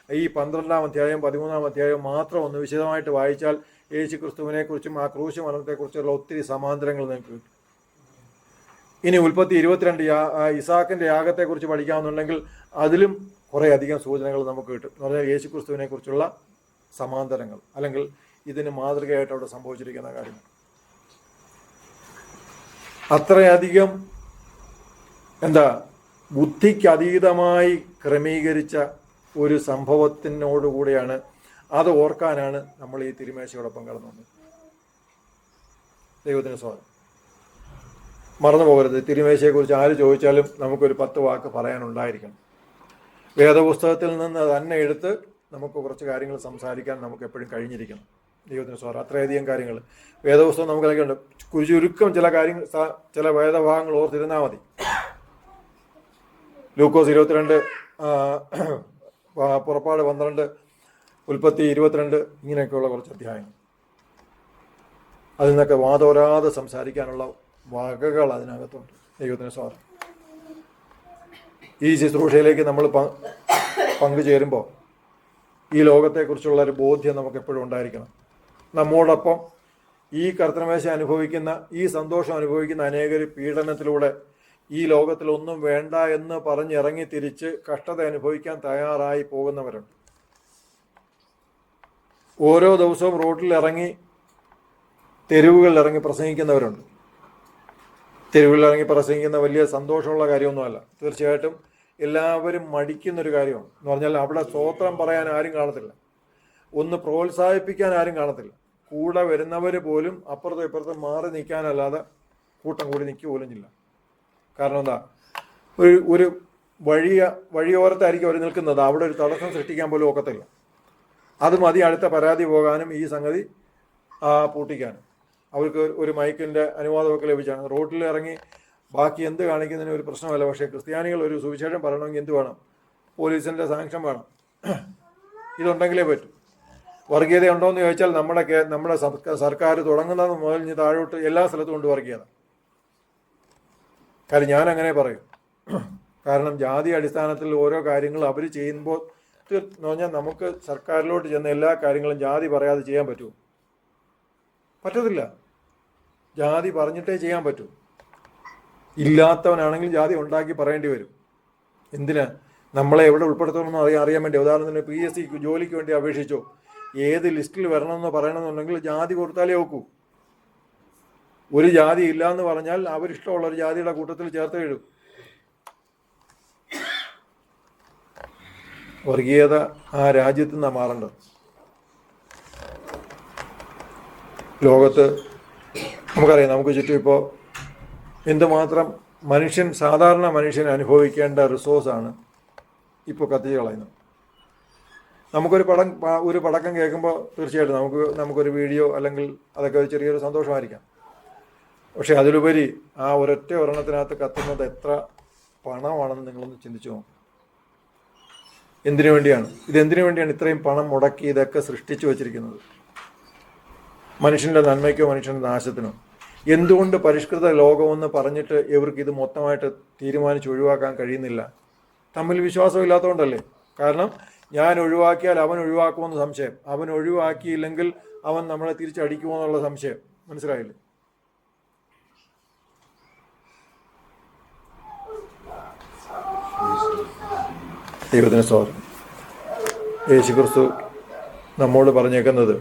ഈ 12-ാം അധ്യായം 13-ാം അധ്യായം മാത്രം ഒന്ന് വിശദമായിട്ട് വായിച്ചാൽ യേശു ക്രിസ്തുവിനെ കുറിച്ചും ആ ക്രൂശ് മരണത്തെക്കുറിച്ചുള്ള ഒത്തിരി സമാന്തരങ്ങൾ നിങ്ങൾക്ക് കിട്ടും. ഇനി ഉൽപ്പത്തി 22 ഇസാക്കിൻ്റെ യാഗത്തെക്കുറിച്ച് പഠിക്കാമെന്നുണ്ടെങ്കിൽ അതിലും കുറേ അധികം സൂചനകൾ നമുക്ക് കിട്ടും. എന്ന് പറഞ്ഞാൽ യേശു ക്രിസ്തുവിനെ കുറിച്ചുള്ള സമാന്തരങ്ങൾ, അല്ലെങ്കിൽ ഇതിന് മാതൃകയായിട്ട് അവിടെ സംഭവിച്ചിരിക്കുന്ന കാര്യങ്ങൾ അത്രയധികം ബുദ്ധിക്കതീതമായി ക്രമീകരിച്ച ഒരു സംഭവത്തിനോടുകൂടിയാണ്. അത് ഓർക്കാനാണ് നമ്മൾ ഈ തിരുമേശയോടൊപ്പം കടന്നു വന്നത്. ദൈവത്തിന് സ്വാഗതം. മറന്നു പോകരുത്, തിരുമേശയെക്കുറിച്ച് ആര് ചോദിച്ചാലും നമുക്കൊരു 10 വാക്ക് പറയാനുണ്ടായിരിക്കണം. വേദപുസ്തകത്തിൽ നിന്ന് തന്നെ എടുത്ത് നമുക്ക് കുറച്ച് കാര്യങ്ങൾ സംസാരിക്കാൻ നമുക്ക് എപ്പോഴും കഴിഞ്ഞിരിക്കണം. ദൈവത്തിന് സ്വാഗതം. അത്രയധികം കാര്യങ്ങൾ വേദപുസ്തകം നമുക്ക് നൽകുന്നുണ്ട്. ചുരുക്കം ചില കാര്യങ്ങൾ, ചില വേദഭാഗങ്ങൾ ഓർത്തിരുന്നാൽ മതി. ലൂക്കോസ് 22, പുറപ്പാട് 12, ഉൽപ്പത്തി 22, ഇങ്ങനെയൊക്കെയുള്ള കുറച്ച് അധ്യായങ്ങൾ. അതിൽ നിന്നൊക്കെ വാതോരാതെ സംസാരിക്കാനുള്ള വകകൾ അതിനകത്തുണ്ട്. ദൈവത്തിന് സ്വാഗതം. ഈ ശുശ്രൂഷയിലേക്ക് നമ്മൾ പങ്കുചേരുമ്പോൾ ഈ ലോകത്തെക്കുറിച്ചുള്ള ഒരു ബോധ്യം നമുക്ക് എപ്പോഴും ഉണ്ടായിരിക്കണം. നമ്മോടൊപ്പം ഈ കർത്തൃമേശ അനുഭവിക്കുന്ന, ഈ സന്തോഷം അനുഭവിക്കുന്ന അനേകർ പീഡനത്തിലൂടെ ഈ ലോകത്തിലൊന്നും വേണ്ട എന്ന് പറഞ്ഞിറങ്ങി തിരിച്ച് കഷ്ടത അനുഭവിക്കാൻ തയ്യാറായി പോകുന്നവരുണ്ട്. ഓരോ ദിവസവും റോഡിലിറങ്ങി തെരുവുകളിലിറങ്ങി പ്രസംഗിക്കുന്നവരുണ്ട്. തെരുവുകളിലിറങ്ങി പ്രസംഗിക്കുന്ന വലിയ സന്തോഷമുള്ള കാര്യമൊന്നുമല്ല. തീർച്ചയായിട്ടും എല്ലാവരും മടിക്കുന്നൊരു കാര്യമാണ്. എന്ന് പറഞ്ഞാൽ അവിടെ സ്തോത്രം പറയാൻ ആരും കാണത്തില്ല, ഒന്ന് പ്രോത്സാഹിപ്പിക്കാൻ ആരും കാണത്തില്ല. കൂടെ വരുന്നവർ പോലും അപ്പുറത്തും ഇപ്പുറത്തും മാറി നിൽക്കാനല്ലാതെ കൂട്ടം കൂടി നിൽക്കുക പോലും ഇല്ല. കാരണം എന്താ, ഒരു വഴിയോരത്തായിരിക്കും അവർ നിൽക്കുന്നത്. അവിടെ ഒരു തടസ്സം സൃഷ്ടിക്കാൻ പോലും ഒക്കത്തില്ല. അത് മതി അടുത്ത പരാതി പോകാനും ഈ സംഗതി പൂട്ടിക്കാനും. അവർക്ക് ഒരു മൈക്കിൻ്റെ അനുവാദമൊക്കെ ലഭിച്ചാണ്. റോഡിൽ ഇറങ്ങി ബാക്കി എന്ത് കാണിക്കുന്നതിന് ഒരു പ്രശ്നമല്ല. പക്ഷേ ക്രിസ്ത്യാനികൾ ഒരു സുവിശേഷം പറയണമെങ്കിൽ എന്ത് വേണം? പോലീസിൻ്റെ സാങ്ഷൻ വേണം. ഇതുണ്ടെങ്കിലേ പറ്റും. വർഗീയത ഉണ്ടോയെന്ന് ചോദിച്ചാൽ നമ്മുടെ സർക്കാർ തുടങ്ങുന്നത് മുതൽ ഇനി താഴോട്ട് എല്ലാ സ്ഥലത്തും ഉണ്ട് വർഗീയത. കാര്യം ഞാൻ അങ്ങനെ പറയും. കാരണം ജാതി അടിസ്ഥാനത്തിൽ ഓരോ കാര്യങ്ങൾ അവർ ചെയ്യുമ്പോൾ എന്ന് പറഞ്ഞാൽ നമുക്ക് സർക്കാരിലോട്ട് ചെന്ന എല്ലാ കാര്യങ്ങളും ജാതി പറയാതെ ചെയ്യാൻ പറ്റുമോ? പറ്റത്തില്ല. ജാതി പറഞ്ഞിട്ടേ ചെയ്യാൻ പറ്റൂ. ഇല്ലാത്തവനാണെങ്കിൽ ജാതി ഉണ്ടാക്കി പറയേണ്ടി വരും. എന്തിനാ? നമ്മളെ എവിടെ ഉൾപ്പെടുത്തണമെന്ന് അറിയാൻ വേണ്ടി. ഉദാഹരണത്തിന് PSC ജോലിക്ക് വേണ്ടി അപേക്ഷിച്ചോ, ഏത് ലിസ്റ്റിൽ വരണമെന്ന് പറയണമെന്നുണ്ടെങ്കിൽ ജാതി കൊടുത്താലേ ഒക്കൂ. ഒരു ജാതി ഇല്ല എന്ന് പറഞ്ഞാൽ അവരിഷ്ടമുള്ള ഒരു ജാതിയുടെ കൂട്ടത്തിൽ ചേർത്ത് ഇടും. വർഗീയത ആ രാജ്യത്ത് നിന്നാണ് മാറേണ്ടത്. ലോകത്ത് നമുക്കറിയാം, നമുക്ക് ചുറ്റും ഇപ്പോൾ എന്തുമാത്രം സാധാരണ മനുഷ്യൻ അനുഭവിക്കേണ്ട റിസോഴ്സാണ് ഇപ്പോൾ കത്തിച്ച് കളയുന്നത്. ഒരു പടക്കം കേൾക്കുമ്പോൾ തീർച്ചയായിട്ടും നമുക്കൊരു വീഡിയോ അല്ലെങ്കിൽ അതൊക്കെ ഒരു ചെറിയൊരു സന്തോഷമായിരിക്കാം. പക്ഷെ അതിലുപരി ആ ഒരൊറ്റ ഒരെണ്ണത്തിനകത്ത് കത്തുന്നത് എത്ര പണമാണെന്ന് നിങ്ങളൊന്ന് ചിന്തിച്ചു നോക്കും. എന്തിനു വേണ്ടിയാണ് ഇത്രയും പണം മുടക്കി ഇതൊക്കെ സൃഷ്ടിച്ചു വച്ചിരിക്കുന്നത്? മനുഷ്യൻ്റെ നന്മയ്ക്കോ മനുഷ്യൻ്റെ നാശത്തിനോ? എന്തുകൊണ്ട് പരിഷ്കൃത ലോകമെന്ന് പറഞ്ഞിട്ട് ഇവർക്ക് ഇത് മൊത്തമായിട്ട് തീരുമാനിച്ച് ഒഴിവാക്കാൻ കഴിയുന്നില്ല? തമ്മിൽ വിശ്വാസമില്ലാത്തതുകൊണ്ടല്ലേ. കാരണം ഞാൻ ഒഴിവാക്കിയാൽ അവൻ ഒഴിവാക്കുമെന്ന് സംശയം, അവൻ ഒഴിവാക്കിയില്ലെങ്കിൽ അവൻ നമ്മളെ തിരിച്ചടിക്കുമോ എന്നുള്ള സംശയം. മനസ്സിലായില്ലേ? ദൈവത്തിന് സ്തോത്രം. യേശുക്രിസ്തു നമ്മോട് പറഞ്ഞേക്കുന്നത്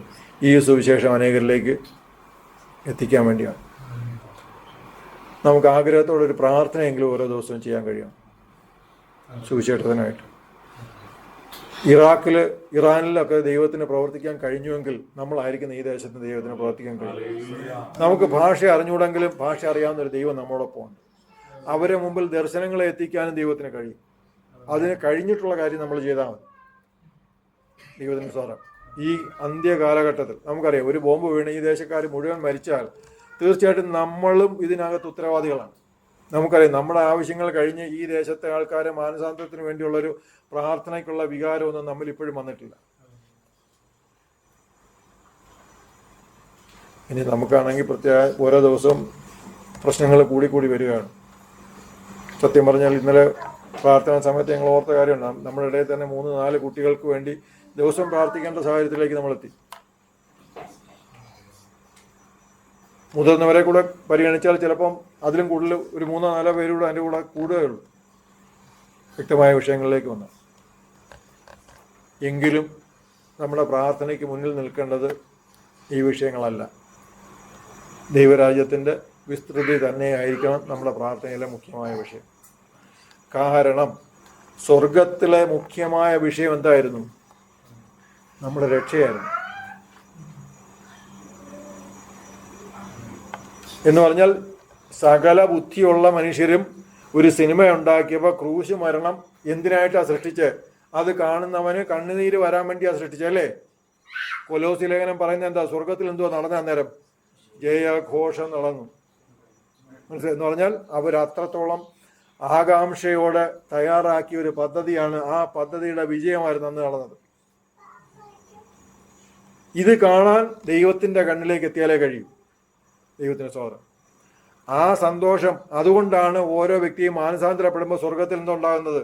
ഈ സുവിശേഷം അനേകരിലേക്ക് എത്തിക്കാൻ വേണ്ടിയാണ്. നമുക്ക് ആഗ്രഹത്തോടൊരു പ്രാർത്ഥനയെങ്കിലും ഓരോ ദിവസവും ചെയ്യാൻ കഴിയും സുവിശേഷത്തിനായിട്ട്. ഇറാനിലൊക്കെ ദൈവത്തിന് പ്രവർത്തിക്കാൻ കഴിഞ്ഞുവെങ്കിൽ നമ്മളായിരിക്കുന്ന ഈ ദേശത്തിന് ദൈവത്തിന് പ്രവർത്തിക്കാൻ കഴിയും. നമുക്ക് ഭാഷ അറിഞ്ഞുകൂടെങ്കിലും ഭാഷ അറിയാവുന്നൊരു ദൈവം നമ്മോടൊപ്പമുണ്ട്. അവരെ മുമ്പിൽ ദർശനങ്ങളെ എത്തിക്കാനും ദൈവത്തിന് കഴിയും. അതിന് കഴിഞ്ഞിട്ടുള്ള കാര്യം നമ്മൾ ചെയ്താൽ മതി. ദൈവത്തിന് സ്തോത്രം. ഈ അന്ത്യകാലഘട്ടത്തിൽ നമുക്കറിയാം, ഒരു ബോംബ് വീണ് ഈ ദേശക്കാർ മുഴുവൻ മരിച്ചാൽ തീർച്ചയായിട്ടും നമ്മളും ഇതിനകത്ത് ഉത്തരവാദികളാണ്. നമുക്കറിയാം, നമ്മുടെ ആവശ്യങ്ങൾ കഴിഞ്ഞ് ഈ ദേശത്തെ ആൾക്കാരെ മാനസാന്തരത്തിന് വേണ്ടിയുള്ളൊരു പ്രാർത്ഥനയ്ക്കുള്ള വികാരമൊന്നും നമ്മൾ ഇപ്പോഴും വന്നിട്ടില്ല. ഇനി നമുക്കാണെങ്കിൽ പ്രത്യേക ഓരോ ദിവസവും പ്രശ്നങ്ങൾ കൂടി വരികയാണ്. സത്യം പറഞ്ഞാൽ ഇന്നലെ പ്രാർത്ഥന സമയത്ത് ഞങ്ങൾ ഓർത്ത കാര്യമുണ്ട്. നമ്മുടെ ഇടയിൽ തന്നെ 3-4 കുട്ടികൾക്ക് വേണ്ടി ദിവസവും പ്രാർത്ഥിക്കേണ്ട സാഹചര്യത്തിലേക്ക് നമ്മളെത്തി. മുതിർന്നവരെ കൂടെ പരിഗണിച്ചാൽ ചിലപ്പം അതിലും കൂടുതൽ ഒരു 3-4 പേരൂടെ അതിൻ്റെ കൂടെ കൂടുകയുള്ളൂ വ്യക്തമായ വിഷയങ്ങളിലേക്ക് വന്നു. എങ്കിലും നമ്മുടെ പ്രാർത്ഥനയ്ക്ക് മുന്നിൽ നിൽക്കേണ്ടത് ഈ വിഷയങ്ങളല്ല, ദൈവരാജ്യത്തിൻ്റെ വിസ്തൃതി തന്നെയായിരിക്കണം നമ്മുടെ പ്രാർത്ഥനയിലെ മുഖ്യമായ വിഷയം. കാരണം സ്വർഗത്തിലെ മുഖ്യമായ വിഷയം എന്തായിരുന്നു? നമ്മുടെ രക്ഷയായിരുന്നു. എന്ന് പറഞ്ഞാൽ സകല ബുദ്ധിയുള്ള മനുഷ്യരും ഒരു സിനിമ ഉണ്ടാക്കിയപ്പോൾ ക്രൂശ് മരണം എന്തിനായിട്ടാണ് സൃഷ്ടിച്ചത്? അത് കാണുന്നവന് കണ്ണുനീര് വരാൻ വേണ്ടിയാണ് സൃഷ്ടിച്ചത്, അല്ലേ? കൊലോസി ലേഖനം പറയുന്നത് എന്താ? സ്വർഗത്തിൽ എന്തുവാ നടന്ന അന്നേരം? ജയഘോഷം നടന്നു. മനസ്സിലായി? എന്ന് പറഞ്ഞാൽ അവരത്രത്തോളം ആകാംക്ഷയോടെ തയ്യാറാക്കിയ ഒരു പദ്ധതിയാണ്. ആ പദ്ധതിയുടെ വിജയമായിരുന്നു അന്ന് നടന്നത്. ഇത് കാണാൻ ദൈവത്തിൻ്റെ കണ്ണിലേക്ക് എത്തിയാലേ കഴിയൂ. ദൈവത്തിന് സ്തോത്രം. ആ സന്തോഷം, അതുകൊണ്ടാണ് ഓരോ വ്യക്തിയും മാനസാന്തരപ്പെടുമ്പോൾ സ്വർഗത്തിൽ നിന്നുണ്ടാകുന്നത്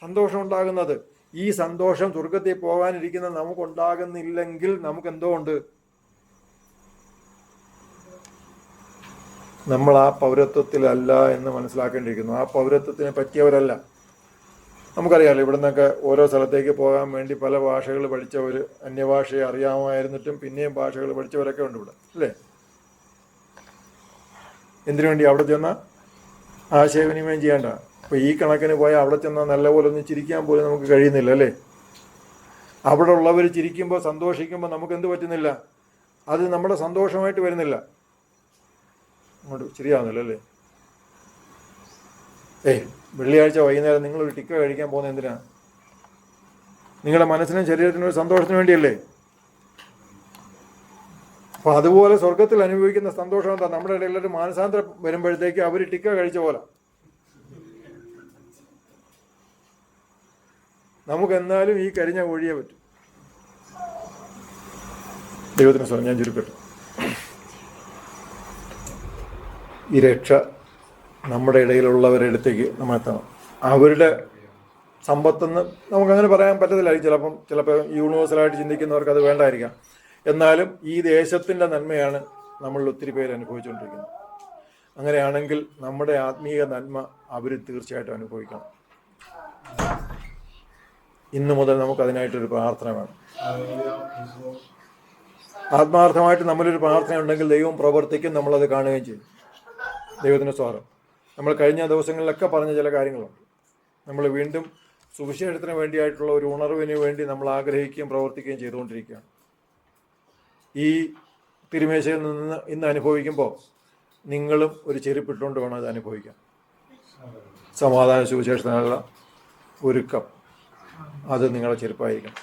സന്തോഷം ഉണ്ടാകുന്നത്. ഈ സന്തോഷം സ്വർഗത്തിൽ പോകാനിരിക്കുന്ന നമുക്കുണ്ടാകുന്നില്ലെങ്കിൽ നമുക്കെന്തോ ഉണ്ട്. നമ്മൾ ആ പൗരത്വത്തിലല്ല എന്ന് മനസ്സിലാക്കേണ്ടിയിരിക്കുന്നു. ആ പൗരത്വത്തിന് പറ്റിയവരല്ല. നമുക്കറിയാമല്ലോ, ഇവിടെ നിന്നൊക്കെ ഓരോ സ്ഥലത്തേക്ക് പോകാൻ വേണ്ടി പല ഭാഷകൾ പഠിച്ചവർ, അന്യഭാഷയെ അറിയാമായിരുന്നിട്ടും പിന്നെയും ഭാഷകൾ പഠിച്ചവരൊക്കെ ഉണ്ട് ഇവിടെ, അല്ലേ? എന്തിനു വേണ്ടി? അവിടെ ചെന്നാൽ ആശയവിനിമയം ചെയ്യേണ്ട. അപ്പോൾ ഈ കണക്കിന് പോയാൽ അവിടെ ചെന്നാൽ നല്ലപോലെ ഒന്ന് ചിരിക്കാൻ പോലും നമുക്ക് കഴിയുന്നില്ല, അല്ലേ? അവിടെ ഉള്ളവർ ചിരിക്കുമ്പോൾ സന്തോഷിക്കുമ്പോൾ നമുക്ക് എന്ത് പറ്റുന്നില്ല? അത് നമ്മുടെ സന്തോഷമായിട്ട് വരുന്നില്ല, അങ്ങോട്ട് ശരിയാവുന്നില്ല, അല്ലേ? വെള്ളിയാഴ്ച വൈകുന്നേരം നിങ്ങളൊരു ടിക്ക കഴിക്കാൻ പോകുന്നത് എന്തിനാ? നിങ്ങളുടെ മനസ്സിനും ശരീരത്തിനും ഒരു സന്തോഷത്തിന് വേണ്ടിയല്ലേ? അപ്പോൾ അതുപോലെ സ്വർഗത്തിൽ അനുഭവിക്കുന്ന സന്തോഷം എന്താ? നമ്മുടെ ഇടയിലൊരു മാനസാന്തരം വരുമ്പോഴത്തേക്ക് അവർ ടിക്ക കഴിച്ച പോലെ നമുക്കെന്നാലും ഈ കരിഞ്ഞ കോഴിയെ പറ്റും. ദൈവത്തിന് സ്വന്തം. ഞാൻ ചുരുക്കട്ടെ. ഈ രക്ഷ നമ്മുടെ ഇടയിലുള്ളവരുടെ അടുത്തേക്ക് നമ്മൾ എത്തണം. അവരുടെ സമ്പത്തെന്ന് നമുക്കങ്ങനെ പറയാൻ പറ്റത്തില്ലായിരിക്കും. ചിലപ്പോൾ യൂണിവേഴ്സലായിട്ട് ചിന്തിക്കുന്നവർക്ക് അത് വേണ്ടായിരിക്കാം. എന്നാലും ഈ ദേശത്തിൻ്റെ നന്മയാണ് നമ്മളിൽ ഒത്തിരി പേര് അനുഭവിച്ചുകൊണ്ടിരിക്കുന്നത്. അങ്ങനെയാണെങ്കിൽ നമ്മുടെ ആത്മീയ നന്മ അവർ തീർച്ചയായിട്ടും അനുഭവിക്കണം. ഇന്നു മുതൽ നമുക്കതിനായിട്ടൊരു പ്രാർത്ഥന വേണം. ആത്മാർത്ഥമായിട്ട് നമ്മളൊരു പ്രാർത്ഥന ഉണ്ടെങ്കിൽ ദൈവം പ്രവർത്തിക്കും, നമ്മളത് കാണുകയും ചെയ്യും. ദൈവത്തിൻ്റെ സ്വാഗതം. നമ്മൾ കഴിഞ്ഞ ദിവസങ്ങളിലൊക്കെ പറഞ്ഞ ചില കാര്യങ്ങളുണ്ട്. നമ്മൾ വീണ്ടും സുവിശേഷത്തിന് വേണ്ടിയായിട്ടുള്ള ഒരു ഉണർവിന് വേണ്ടി നമ്മൾ ആഗ്രഹിക്കുകയും പ്രവർത്തിക്കുകയും ചെയ്തുകൊണ്ടിരിക്കുകയാണ്. ഈ തിരുമേശയിൽ നിന്ന് ഇന്ന് അനുഭവിക്കുമ്പോൾ നിങ്ങളും ഒരു ചെരുപ്പിട്ടുകൊണ്ട് വേണം അത് അനുഭവിക്കാൻ. സമാധാന സുവിശേഷത്തിനുള്ള ഒരുക്കം അത് നിങ്ങളുടെ ചെരുപ്പായിരിക്കണം.